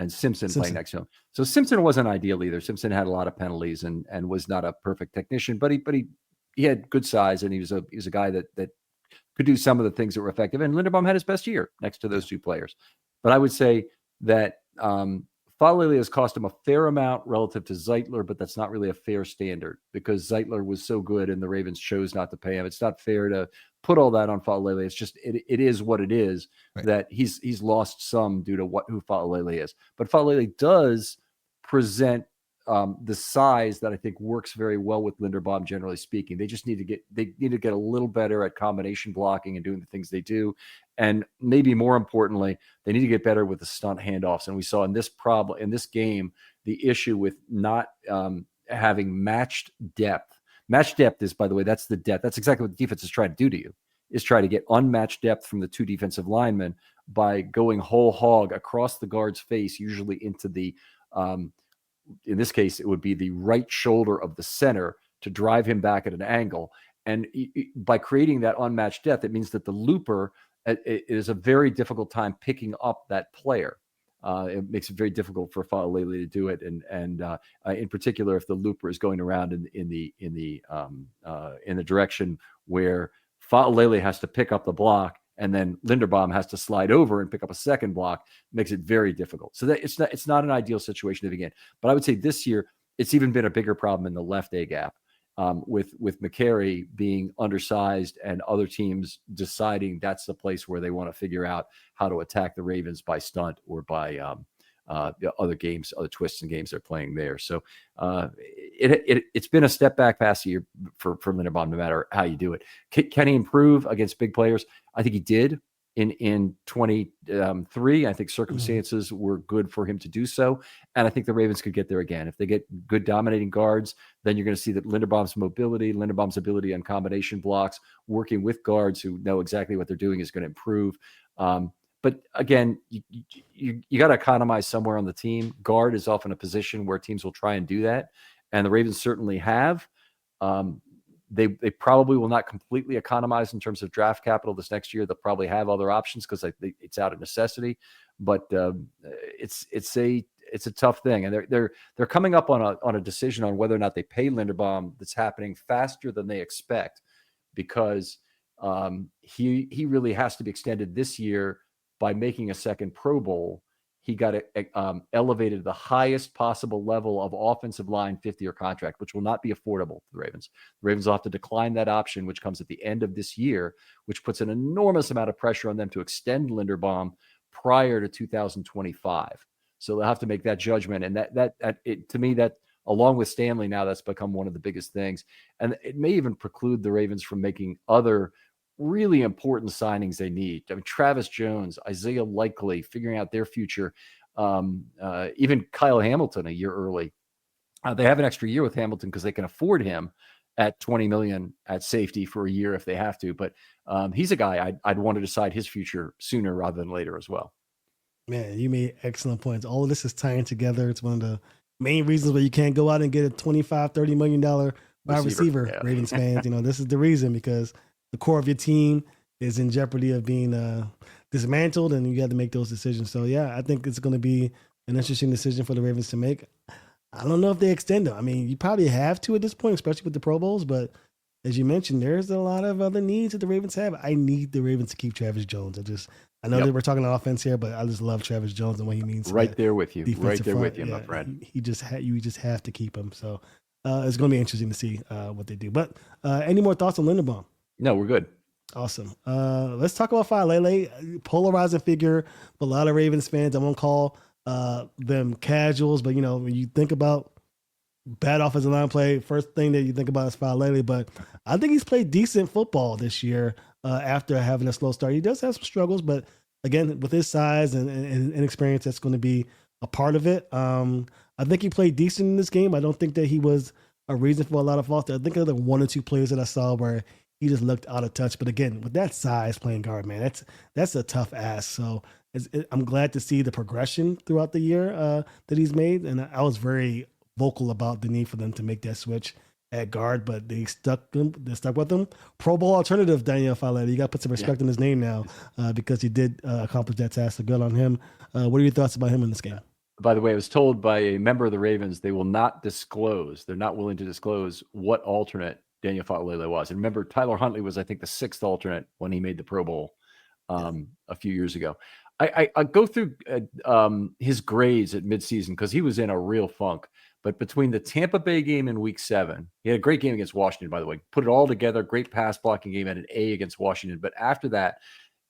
Simpson playing next to him. So Simpson wasn't ideal either. Simpson had a lot of penalties and was not a perfect technician, but he had good size, and he was a guy that could do some of the things that were effective. And Linderbaum had his best year next to those 2 players. But I would say that Faalele has cost him a fair amount relative to Zeitler, but that's not really a fair standard because Zeitler was so good and the Ravens chose not to pay him. It's not fair to put all that on Faalele. It's just it is what it is, right, that he's lost some due to who Faalele is. But Faalele does present the size that I think works very well with Linderbaum, generally speaking. They just need to get a little better at combination blocking and doing the things they do. And maybe more importantly, they need to get better with the stunt handoffs. And we saw in this game, the issue with not having matched depth. Matched depth is, by the way, that's the depth. That's exactly what the defense is trying to do to you, is try to get unmatched depth from the 2 defensive linemen by going whole hog across the guard's face, usually into the in this case, it would be the right shoulder of the center to drive him back at an angle. And by creating that unmatched depth, it means that the looper it is a very difficult time picking up that player. It makes it very difficult for Faalele to do it, and in particular, if the looper is going around in the direction where Faalele has to pick up the block, and then Linderbaum has to slide over and pick up a second block, makes it very difficult. So that it's not an ideal situation to begin. But I would say this year it's even been a bigger problem in the left A gap, with McCary being undersized and other teams deciding that's the place where they want to figure out how to attack the Ravens by stunt or by other games, other twists and games they're playing there. So it's been a step back past year for Linderbaum, no matter how you do it. Can he improve against big players? I think he did in 23. I think circumstances were good for him to do so. And I think the Ravens could get there again. If they get good dominating guards, then you're going to see that Linderbaum's mobility, Linderbaum's ability on combination blocks, working with guards who know exactly what they're doing is going to improve. But again, you got to economize somewhere on the team. Guard is often a position where teams will try and do that. And the Ravens certainly have. They probably will not completely economize in terms of draft capital this next year. They'll probably have other options because it's out of necessity. But it's a tough thing, and they're coming up on a decision on whether or not they pay Linderbaum. That's happening faster than they expect because he really has to be extended this year by making a second Pro Bowl. He got elevated to the highest possible level of offensive line 50-year contract, which will not be affordable to the Ravens. The Ravens will have to decline that option, which comes at the end of this year, which puts an enormous amount of pressure on them to extend Linderbaum prior to 2025. So they'll have to make that judgment. And to me, that along with Stanley now, that's become one of the biggest things. And it may even preclude the Ravens from making other really important signings they need. I mean, Travis Jones, Isaiah Likely, figuring out their future. Even Kyle Hamilton a year early. They have an extra year with Hamilton because they can afford him at $20 million at safety for a year if they have to. But he's a guy I'd want to decide his future sooner rather than later as well. Man, you made excellent points. All of this is tying together. It's one of the main reasons why you can't go out and get a $25-30 million wide receiver. Yeah. Ravens fans, this is the reason, because the core of your team is in jeopardy of being dismantled, and you got to make those decisions. So, yeah, I think it's going to be an interesting decision for the Ravens to make. I don't know if they extend them. I mean, you probably have to at this point, especially with the Pro Bowls. But as you mentioned, there's a lot of other needs that the Ravens have. I need the Ravens to keep Travis Jones. I know that we're talking on offense here, but I just love Travis Jones and what he means. Right there with you. Right there with you, my friend. You just have to keep him. So it's going to be interesting to see what they do. But any more thoughts on Linderbaum? No, we're good. Awesome. Let's talk about Faalele. Polarizing figure, but a lot of Ravens fans, I won't call them casuals, but when you think about bad offensive line play, first thing that you think about is Faalele. But I think he's played decent football this year after having a slow start. He does have some struggles, but again, with his size and inexperience, that's going to be a part of it. I think he played decent in this game. I don't think that he was a reason for a lot of faults. I think there were one or two plays that I saw where he just looked out of touch. But again, with that size playing guard, man, that's a tough ask. So I'm glad to see the progression throughout the year that he's made. And I was very vocal about the need for them to make that switch at guard, but they stuck with him. Pro Bowl alternative, Daniel Faalele. You got to put some respect on his name now because he did accomplish that task. So good on him. What are your thoughts about him in this game? By the way, I was told by a member of the Ravens they will not disclose. They're not willing to disclose what alternate Daniel Faalele was. And remember, Tyler Huntley was, I think, the sixth alternate when he made the Pro Bowl a few years ago. I go through his grades at midseason because he was in a real funk. But between the Tampa Bay game in Week 7, he had a great game against Washington, by the way. Put it all together, great pass blocking game, had an A against Washington. But after that,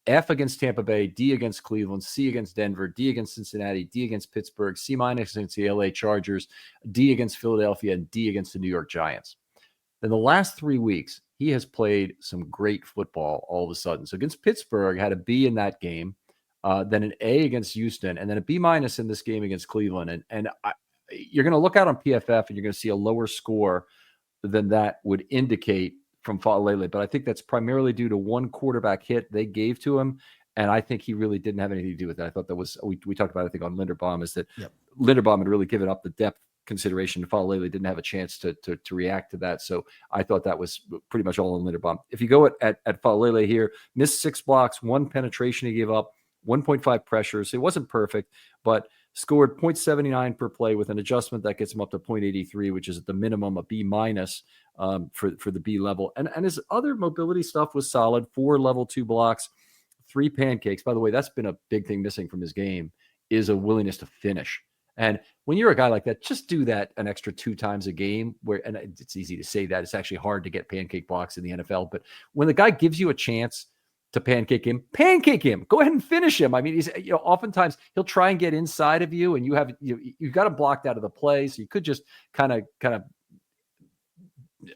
F against Tampa Bay, D against Cleveland, C against Denver, D against Cincinnati, D against Pittsburgh, C- against the LA Chargers, D against Philadelphia, and D against the New York Giants. In the last 3 weeks, he has played some great football all of a sudden. So against Pittsburgh, had a B in that game, then an A against Houston, and then a B- in this game against Cleveland. And you're going to look out on PFF, and you're going to see a lower score than that would indicate from Faalele. But I think that's primarily due to one quarterback hit they gave to him. And I think he really didn't have anything to do with that. I thought that was, we talked about, I think, on Linderbaum, is that Linderbaum had really given up the depth consideration. Faalele didn't have a chance to react to that. So I thought that was pretty much all on Linderbaum. If you go at Faalele here, missed 6 blocks, 1 penetration he gave up, 1.5 pressures. It wasn't perfect, but scored 0.79 per play with an adjustment that gets him up to 0.83, which is at the minimum a B- for the B level. And his other mobility stuff was solid. 4 level 2 blocks, 3 pancakes. By the way, that's been a big thing missing from his game, is a willingness to finish. And when you're a guy like that, just do that an extra 2 times a game. And it's easy to say that. It's actually hard to get pancake blocks in the NFL. But when the guy gives you a chance to pancake him. Go ahead and finish him. I mean, he's, oftentimes he'll try and get inside of you, and you've got him blocked out of the play. So you could just kind of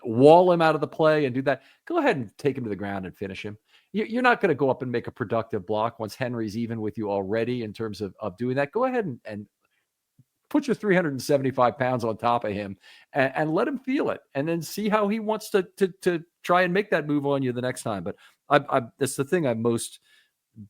wall him out of the play and do that, go ahead and take him to the ground and finish him. You're not going to go up and make a productive block once Henry's even with you already in terms of doing that. Go ahead and put your 375 pounds on top of him and let him feel it, and then see how he wants to try and make that move on you the next time. But that's the thing I'm most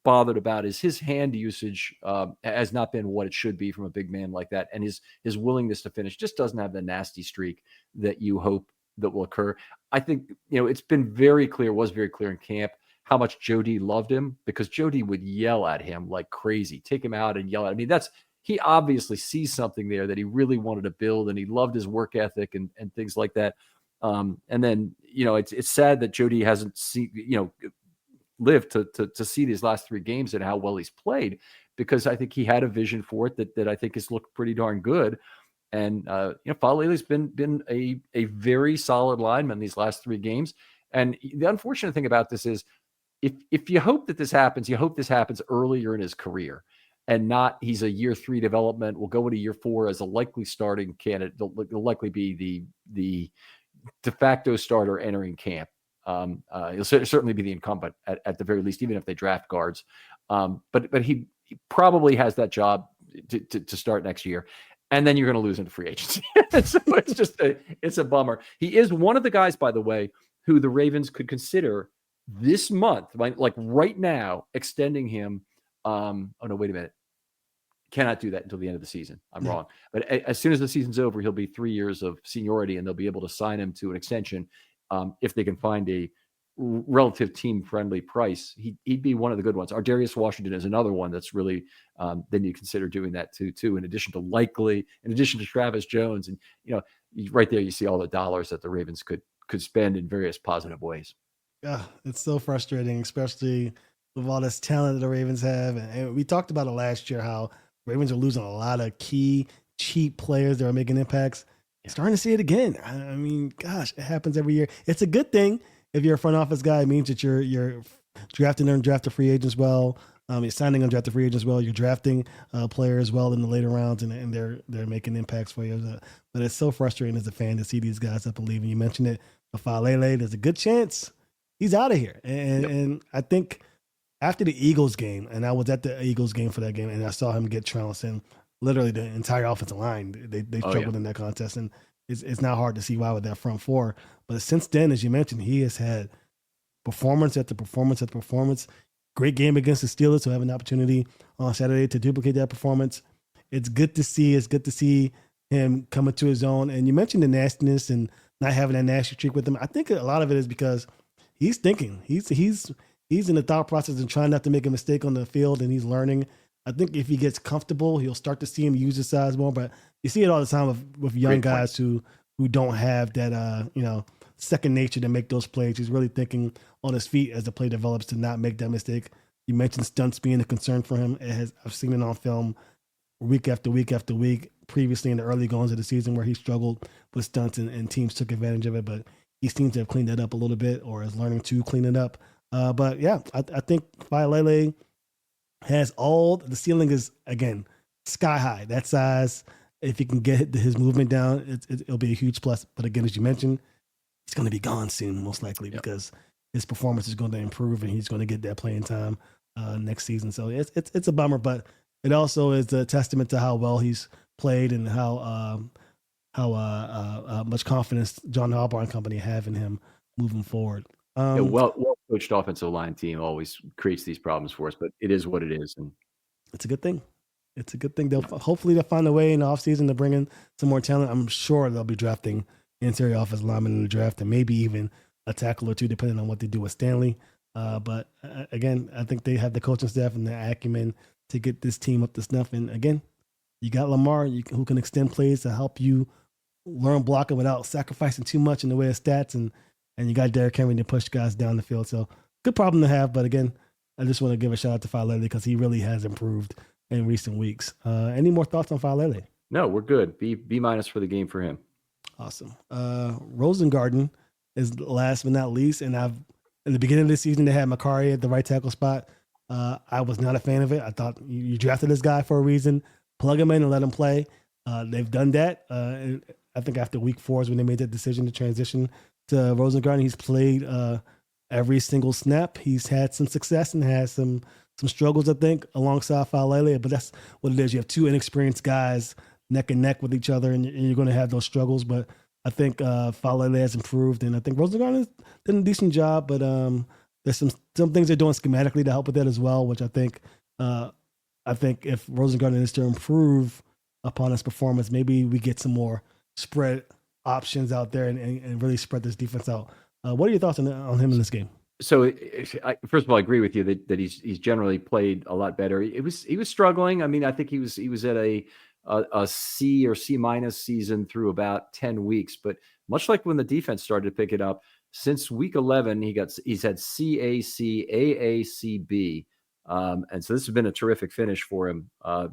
bothered about, is his hand usage has not been what it should be from a big man like that, and his willingness to finish just doesn't have the nasty streak that you hope that will occur. I think, it's been very clear, was very clear in camp, how much Jody loved him, because Jody would yell at him like crazy, take him out and yell at him. I mean, he obviously sees something there that he really wanted to build, and he loved his work ethic and things like that. And then, it's sad that Jody hasn't seen, lived to see these last 3 games and how well he's played, because I think he had a vision for it that I think has looked pretty darn good. And, Faalele's been a very solid lineman these last 3 games. And the unfortunate thing about this is, if you hope that this happens, you hope this happens earlier in his career, and not he's a year 3 development, will go into year 4 as a likely starting candidate. He'll likely be the de facto starter entering camp. He'll certainly be the incumbent at the very least, even if they draft guards. But he probably has that job to start next year. And then you're going to lose him to free agency. So it's a bummer. He is one of the guys, by the way, who the Ravens could consider this month, like right now, extending him. Oh no, wait a minute. Cannot do that until the end of the season. I'm wrong. But as soon as the season's over, he'll be 3 years of seniority, and they'll be able to sign him to an extension if they can find a relative team-friendly price. He'd be one of the good ones. Ardarius Washington is another one that's really then you consider doing that too. In addition to Travis Jones, and right there you see all the dollars that the Ravens could spend in various positive ways. Yeah, it's so frustrating, especially with all this talent that the Ravens have. And we talked about it last year, how Ravens are losing a lot of key, cheap players that are making impacts. Yeah. Starting to see it again. I mean, gosh, it happens every year. It's a good thing if you're a front office guy. It means that you're drafting undrafted free agents well. You're signing undrafted free agents well. You're drafting players well in the later rounds, and they're making impacts for you. But it's so frustrating as a fan to see these guys up and leaving. You mentioned it, Faalele. There's a good chance he's out of here. And I think after the Eagles game, and I was at the Eagles game for that game, and I saw him get trounced, and literally the entire offensive line, they struggled in that contest. And it's not hard to see why with that front four. But since then, as you mentioned, he has had performance after performance after performance. Great game against the Steelers, who have an opportunity on Saturday to duplicate that performance. It's good to see. It's good to see him coming to his own. And you mentioned the nastiness and not having that nasty streak with him. I think a lot of it is because he's thinking. He's in the thought process and trying not to make a mistake on the field, and he's learning. I think if he gets comfortable, he'll start to see him use his size more. But you see it all the time with young guys who don't have that second nature to make those plays. He's really thinking on his feet as the play develops to not make that mistake. You mentioned stunts being a concern for him. I've seen it on film week after week after week, previously in the early goings of the season where he struggled with stunts and teams took advantage of it. But he seems to have cleaned that up a little bit, or is learning to clean it up. But yeah, I think Faalele has the ceiling is, again, sky high. That size, if he can get his movement down, it'll be a huge plus. But again, as you mentioned, he's going to be gone soon, most likely, because his performance is going to improve and he's going to get that playing time next season. So it's a bummer, but it also is a testament to how well he's played and how much confidence John Harbaugh and company have in him moving forward. Well coached offensive line team always creates these problems for us, but it is what it is, and it's a good thing. It's a good thing. Hopefully they'll find a way in the offseason to bring in some more talent. I'm sure they'll be drafting interior offensive linemen in the draft, and maybe even a tackle or two, depending on what they do with Stanley. But again, I think they have the coaching staff and the acumen to get this team up to snuff. And again, you got Lamar who can extend plays to help you learn blocking without sacrificing too much in the way of stats, and you got Derrick Henry to push guys down the field. So good problem to have. But again, I just want to give a shout out to Faalele because he really has improved in recent weeks. Any more thoughts on Faalele? No, we're good. B minus for the game for him. Awesome. Rosengarten is last but not least, and in the beginning of the season they had Makari at the right tackle spot. I was not a fan of it. I thought you drafted this guy for a reason. Plug him in and let him play. They've done that. I think after week 4 is when they made that decision to transition to Rosengarten. He's played every single snap. He's had some success and has some struggles, I think, alongside Falele. But that's what it is. You have two inexperienced guys neck and neck with each other, and you're going to have those struggles. But I think Falele has improved, and I think Rosengarten has done a decent job. But there's some things they're doing schematically to help with that as well, which I think if Rosengarten is to improve upon his performance, maybe we get some more spread options out there and really spread this defense out. What are your thoughts on him in this game? So, first of all, I agree with you that he's generally played a lot better. He was struggling. I mean, I think he was at a C or C minus season through about 10 weeks. But much like when the defense started to pick it up, since week 11, he's had CAC, AACB. And so this has been a terrific finish for him,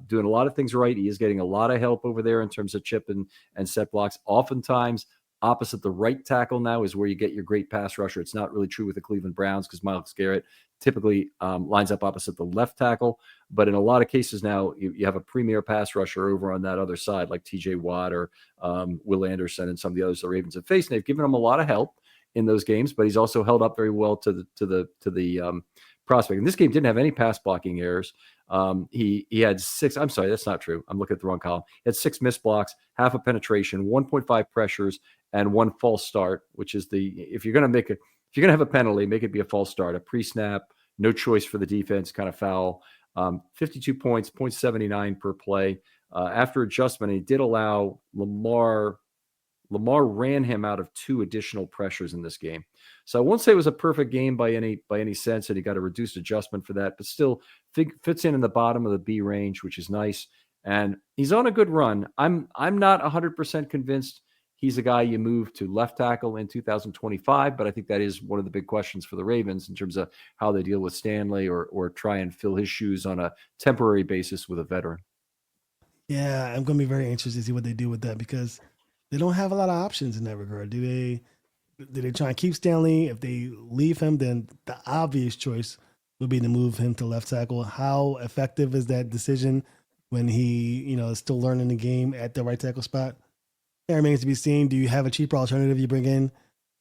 doing a lot of things right. He is getting a lot of help over there in terms of chip and set blocks. Oftentimes, opposite the right tackle now is where you get your great pass rusher. It's not really true with the Cleveland Browns because Myles Garrett typically lines up opposite the left tackle. But in a lot of cases now, you have a premier pass rusher over on that other side, like TJ Watt or Will Anderson and some of the others the Ravens have faced. And they've given him a lot of help in those games, but he's also held up very well to the prospect. And this game didn't have any pass blocking errors. He had 6. I'm sorry, that's not true. I'm looking at the wrong column. He had 6 missed blocks, half a penetration, 1.5 pressures, and 1 false start, which is if you're going to have a penalty, make it be a false start, a pre-snap, no choice for the defense kind of foul. 52 points, 0.79 per play. After adjustment, he did allow Lamar ran him out of 2 additional pressures in this game. So I won't say it was a perfect game by any sense, and he got a reduced adjustment for that, but still fits in the bottom of the B range, which is nice. And he's on a good run. I'm not 100% convinced he's a guy you move to left tackle in 2025, but I think that is one of the big questions for the Ravens in terms of how they deal with Stanley or try and fill his shoes on a temporary basis with a veteran. Yeah, I'm going to be very interested to see what they do with that because they don't have a lot of options in that regard. Do they try and keep Stanley? If they leave him, then the obvious choice would be to move him to left tackle. How effective is that decision when he, is still learning the game at the right tackle spot? That remains to be seen. Do you have a cheaper alternative you bring in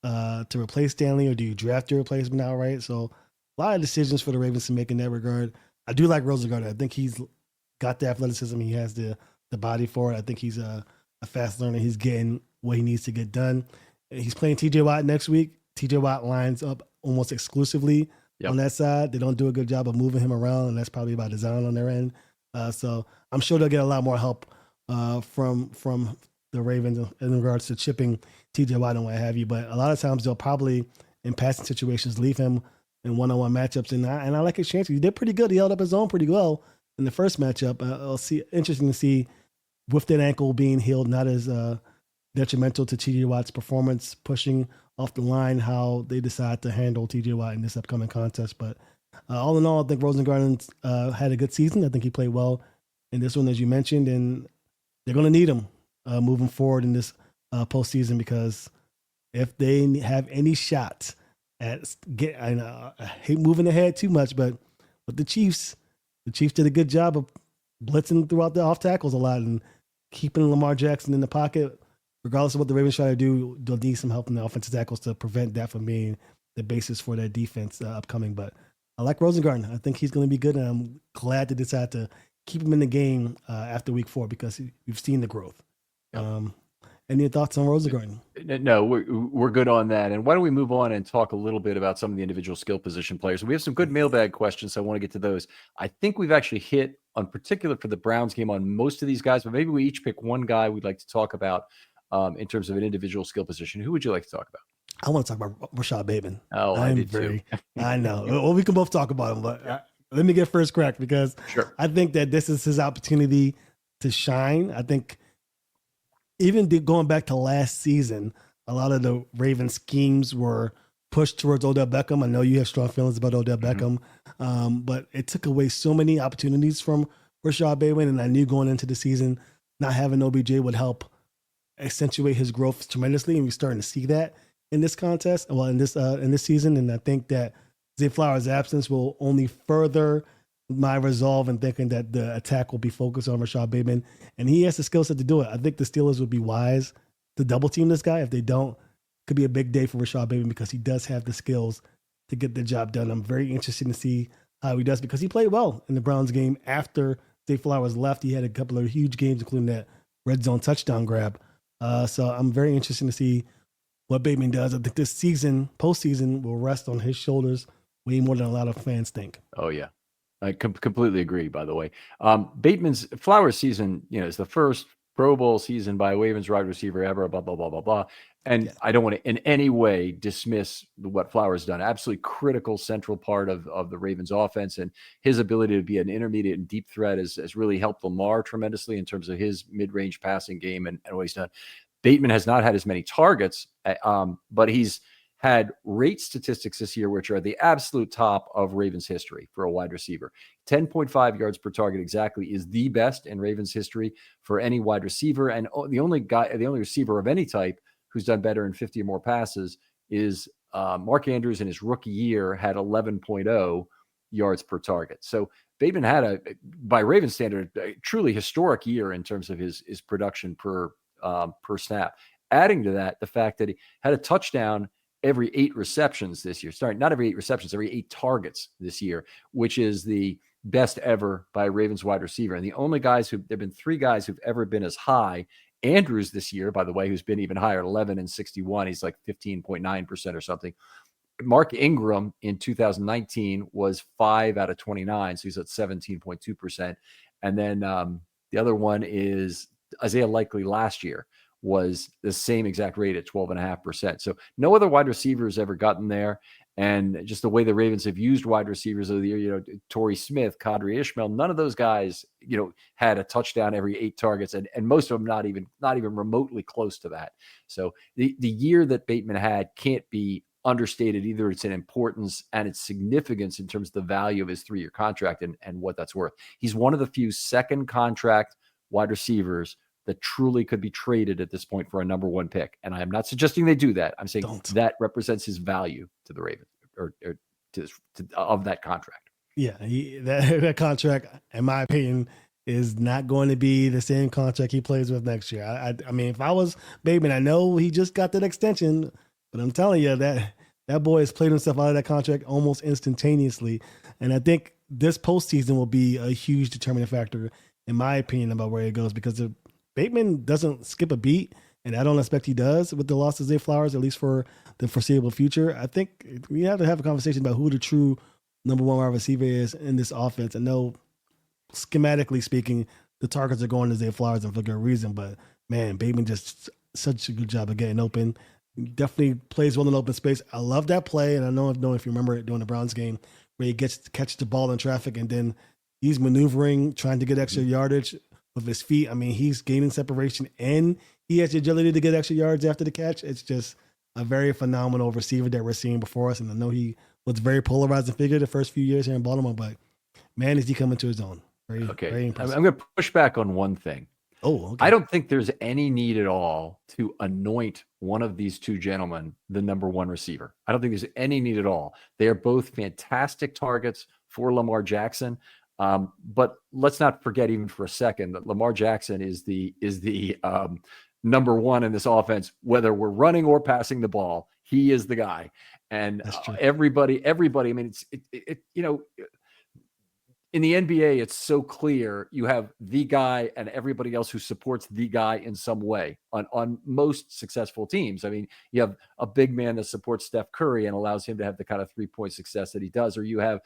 to replace Stanley, or do you draft your replacement outright? So a lot of decisions for the Ravens to make in that regard. I do like Rosengarten. I think he's got the athleticism. He has the body for it. I think he's a fast learner. He's getting what he needs to get done. He's playing TJ Watt next week. TJ Watt lines up almost exclusively on that side. They don't do a good job of moving him around, and that's probably by design on their end. So I'm sure they'll get a lot more help from the Ravens in regards to chipping TJ Watt and what have you. But a lot of times they'll probably, in passing situations, leave him in one-on-one matchups. And I like his chances. He did pretty good. He held up his own pretty well in the first matchup. Interesting to see with that ankle being healed, not as detrimental to TJ Watt's performance, pushing off the line, how they decide to handle TJ Watt in this upcoming contest. But all in all, I think Rosengarten had a good season. I think he played well in this one, as you mentioned, and they're going to need him moving forward in this postseason because if they have any shot at I hate moving ahead too much, but with the Chiefs did a good job of blitzing throughout the off tackles a lot and keeping Lamar Jackson in the pocket. Regardless of what the Ravens try to do, they'll need some help in the offensive tackles to prevent that from being the basis for their defense upcoming. But I like Rosengarten. I think he's going to be good, and I'm glad to decide to keep him in the game after week 4 because we've seen the growth. Any thoughts on Rosengarten? No, we're good on that. And why don't we move on and talk a little bit about some of the individual skill position players? We have some good mailbag questions, so I want to get to those. I think we've actually hit on particular for the Browns game on most of these guys, but maybe we each pick one guy we'd like to talk about in terms of an individual skill position. Who would you like to talk about? I want to talk about Rashad Bateman. Oh, I did too. I know. Well, we can both talk about him, but let me get first crack because I think that this is his opportunity to shine. I think even going back to last season, a lot of the Ravens schemes were pushed towards Odell Beckham. I know you have strong feelings about Odell Beckham, but it took away so many opportunities from Rashad Bateman, and I knew going into the season not having OBJ would help accentuate his growth tremendously, and we're starting to see that in this contest. Well, in this season, and I think that Zay Flowers' absence will only further my resolve in thinking that the attack will be focused on Rashad Bateman, and he has the skill set to do it. I think the Steelers would be wise to double team this guy. If they don't, could be a big day for Rashad Bateman because he does have the skills to get the job done. I'm very interested to see how he does because he played well in the Browns game after Zay Flowers left. He had a couple of huge games, including that red zone touchdown grab. So I'm very interested to see what Bateman does. I think this season, postseason, will rest on his shoulders way more than a lot of fans think. Oh, yeah. I completely agree, by the way. Bateman's Flowers season, is the first Pro Bowl season by a Ravens wide receiver ever, blah, blah, blah, blah, blah. And yeah. I don't want to in any way dismiss what Flowers done. Absolutely critical, central part of the Ravens offense. And his ability to be an intermediate and deep threat has really helped Lamar tremendously in terms of his mid-range passing game and what he's done. Bateman has not had as many targets, but he's had rate statistics this year, which are the absolute top of Ravens history for a wide receiver. 10.5 yards per target exactly is the best in Ravens history for any wide receiver. And the only receiver of any type who's done better in 50 or more passes is Mark Andrews in his rookie year had 11.0 yards per target. So Bateman had by Ravens standard, a truly historic year in terms of his production per snap. Adding to that, the fact that he had a touchdown every 8 receptions this year. Sorry, not every 8 receptions, every 8 targets this year, which is the best ever by a Ravens wide receiver. And the only guys there have been 3 guys who've ever been as high. Andrews this year, by the way, who's been even higher, 11 and 61. He's like 15.9% or something. Mark Ingram in 2019 was 5 out of 29. So he's at 17.2%. And then the other one is Isaiah Likely last year was the same exact rate at 12.5%. So no other wide receiver has ever gotten there. And just the way the Ravens have used wide receivers of the year, Torrey Smith, Qadry Ishmael, none of those guys, had a touchdown every 8 targets, and most of them not even remotely close to that. So the year that Bateman had can't be understated either. It's an importance and its significance in terms of the value of his 3-year contract and what that's worth. He's one of the few second contract wide receivers that truly could be traded at this point for a number 1 pick. And I am not suggesting they do that. I'm saying that represents his value to the Ravens or of that contract. Yeah, that contract, in my opinion, is not going to be the same contract he plays with next year. I mean, if I was Bateman, I know he just got that extension, but I'm telling you that boy has played himself out of that contract almost instantaneously. And I think this postseason will be a huge determining factor, in my opinion, about where it goes, because Bateman doesn't skip a beat, and I don't expect he does with the loss of Zay Flowers, at least for the foreseeable future. I think we have to have a conversation about who the true number 1 wide receiver is in this offense. I know, schematically speaking, the targets are going to Zay Flowers and for good reason, but man, Bateman just such a good job of getting open. He definitely plays well in open space. I love that play, and I don't know if you remember it during the Browns game where he catches the ball in traffic, and then he's maneuvering, trying to get extra yardage with his feet. I mean, he's gaining separation and he has the agility to get extra yards after the catch. It's just a very phenomenal receiver that we're seeing before us. And I know he was very polarizing figure the first few years here in Baltimore, but man, is he coming to his own. Very impressive. I'm going to push back on one thing. Oh, okay. I don't think there's any need at all to anoint one of these 2 gentlemen the number 1 receiver. I don't think there's any need at all. They are both fantastic targets for Lamar Jackson. But let's not forget even for a second that Lamar Jackson is the number 1 in this offense, whether we're running or passing the ball. He is the guy. And everybody, I mean, in the NBA, it's so clear you have the guy and everybody else who supports the guy in some way on most successful teams. I mean, you have a big man that supports Steph Curry and allows him to have the kind of 3-point success that he does, or you have,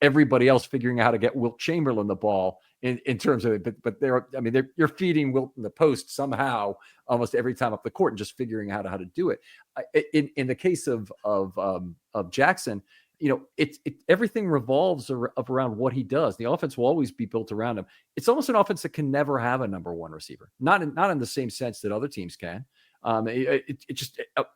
everybody else figuring out how to get Wilt Chamberlain the ball in terms of it, but you're feeding Wilt in the post somehow almost every time up the court and just figuring out how to do it. In the case of Jackson, everything revolves around what he does. The offense will always be built around him. It's almost an offense that can never have a number 1 receiver, not in the same sense that other teams can.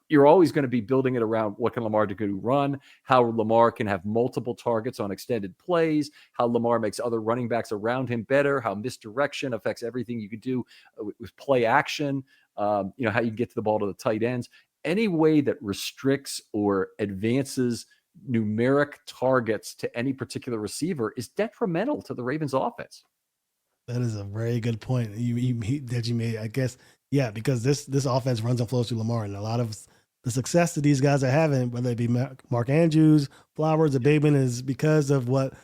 You're always going to be building it around what can Lamar do run, how Lamar can have multiple targets on extended plays, how Lamar makes other running backs around him better, how misdirection affects everything you could do with play action, how you get to the ball to the tight ends. Any way that restricts or advances numeric targets to any particular receiver is detrimental to the Ravens offense. That is a very good point that you made. I guess, yeah, because this offense runs and flows through Lamar, and a lot of the success that these guys are having, whether it be Mark Andrews, Flowers, or Bateman, is because of what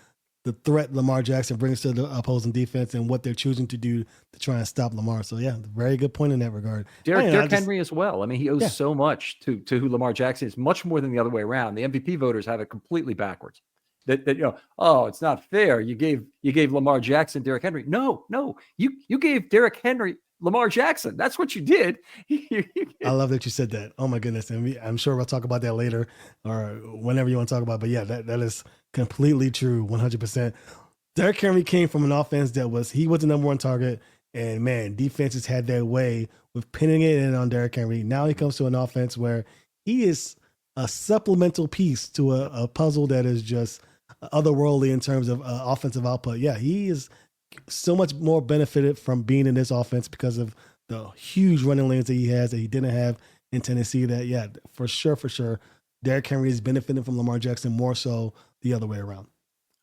the threat Lamar Jackson brings to the opposing defense and what they're choosing to do to try and stop Lamar. So yeah, very good point in that regard. Derrick Henry as well. I mean, he owes Yeah. so much to who Lamar Jackson is, much more than the other way around. The MVP voters have it completely backwards. That oh, it's not fair. You gave Lamar Jackson Derrick Henry. No, you gave Derrick Henry Lamar Jackson. That's what you did. I love that you said that. Oh my goodness. And I'm sure we'll talk about that later or whenever you want to talk about it. But yeah, that is completely true. 100%. Derrick Henry came from an offense he was the number one target, and man, defenses had their way with pinning it in on Derrick Henry. Now he comes to an offense where he is a supplemental piece to a puzzle that is just otherworldly in terms of offensive output. Yeah, he is so much more benefited from being in this offense because of the huge running lanes that he has that he didn't have in Tennessee. That, yeah, for sure, Derrick Henry is benefiting from Lamar Jackson more so the other way around.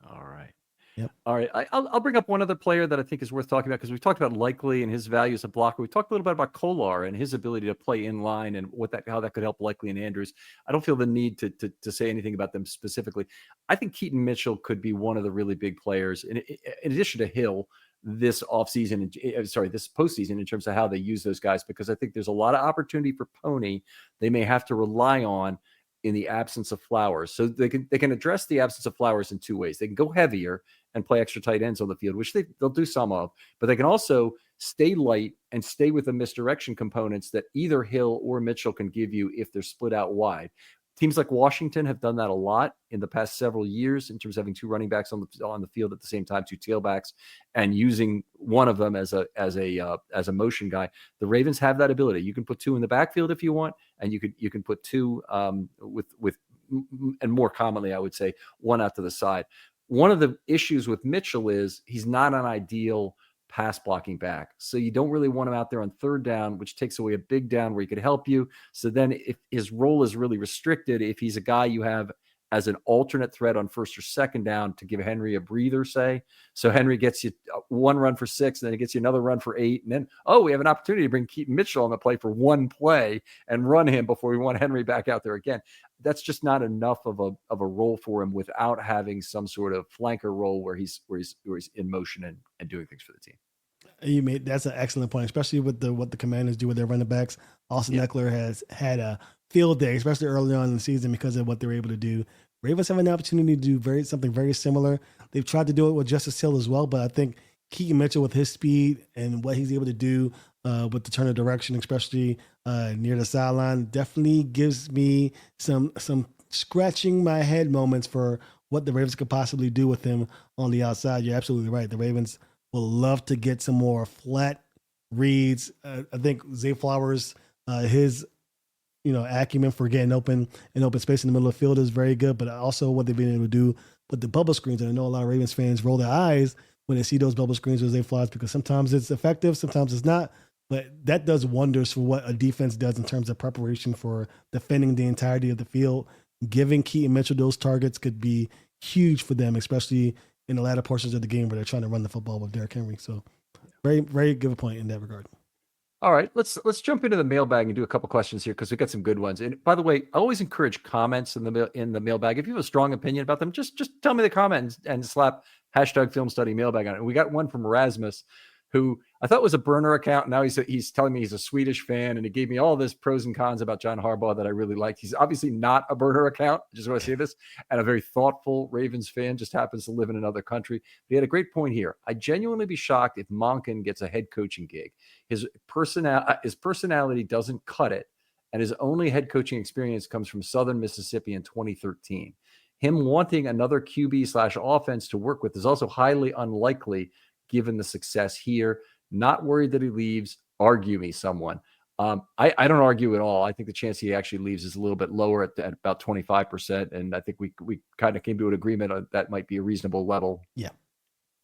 All right. Yep. All right. I'll bring up one other player that I think is worth talking about because we've talked about Likely and his value as a blocker. We talked a little bit about Kolar and his ability to play in line and how that could help Likely and Andrews. I don't feel the need to say anything about them specifically. I think Keaton Mitchell could be one of the really big players in addition to Hill this offseason, this postseason in terms of how they use those guys, because I think there's a lot of opportunity for Pony they may have to rely on in the absence of Flowers. So they can address the absence of Flowers in two ways. They can go heavier and play extra tight ends on the field, which they'll do some of, but they can also stay light and stay with the misdirection components that either Hill or Mitchell can give you if they're split out wide. Teams like Washington have done that a lot in the past several years in terms of having two running backs on the field at the same time, two tailbacks, and using one of them as a motion guy. The Ravens have that ability. You can put two in the backfield if you want, and you can put two with and more commonly, I would say, one out to the side. One of the issues with Mitchell is he's not an ideal pass blocking back. So you don't really want him out there on third down, which takes away a big down where he could help you. So then if his role is really restricted, if he's a guy you have as an alternate threat on first or second down to give Henry a breather, say. So Henry gets you one run for 6, and then he gets you another run for 8. And then, we have an opportunity to bring Keaton Mitchell on the play for one play and run him before we want Henry back out there again. That's just not enough of a role for him without having some sort of flanker role where he's in motion and doing things for the team. That's an excellent point, especially with what the Commanders do with their running backs. Austin Eckler has had a field day, especially early on in the season, because of what they're able to do. Ravens have an opportunity to do something very similar. They've tried to do it with Justice Hill as well, but I think Keaton Mitchell with his speed and what he's able to do with the turn of direction, especially near the sideline, definitely gives me some scratching my head moments for what the Ravens could possibly do with him on the outside. You're absolutely right. The Ravens will love to get some more flat reads. I think Zay Flowers, his acumen for getting open space in the middle of the field is very good, but also what they've been able to do with the bubble screens. And I know a lot of Ravens fans roll their eyes when they see those bubble screens with Zay Flowers because sometimes it's effective, sometimes it's not. But that does wonders for what a defense does in terms of preparation for defending the entirety of the field. Giving Keaton Mitchell those targets could be huge for them, especially in the latter portions of the game where they're trying to run the football with Derrick Henry. So very, very good point in that regard. All right, let's jump into the mailbag and do a couple questions here because we got some good ones. And by the way, I always encourage comments in the mailbag. If you have a strong opinion about them, just tell me the comment and slap #FilmStudyMailbag on it. And we got one from Erasmus, who I thought was a burner account. Now he's telling me he's a Swedish fan, and he gave me all this pros and cons about John Harbaugh that I really liked. He's obviously not a burner account. I just want to say this. And a very thoughtful Ravens fan, just happens to live in another country. But he had a great point here. I'd genuinely be shocked if Monken gets a head coaching gig. His personality doesn't cut it, and his only head coaching experience comes from Southern Mississippi in 2013. Him wanting another QB/offense to work with is also highly unlikely given the success here. Not worried that he leaves. Argue me, someone. I don't argue at all. I think the chance he actually leaves is a little bit lower at about 25%. And I think we kind of came to an agreement on that might be a reasonable level. Yeah.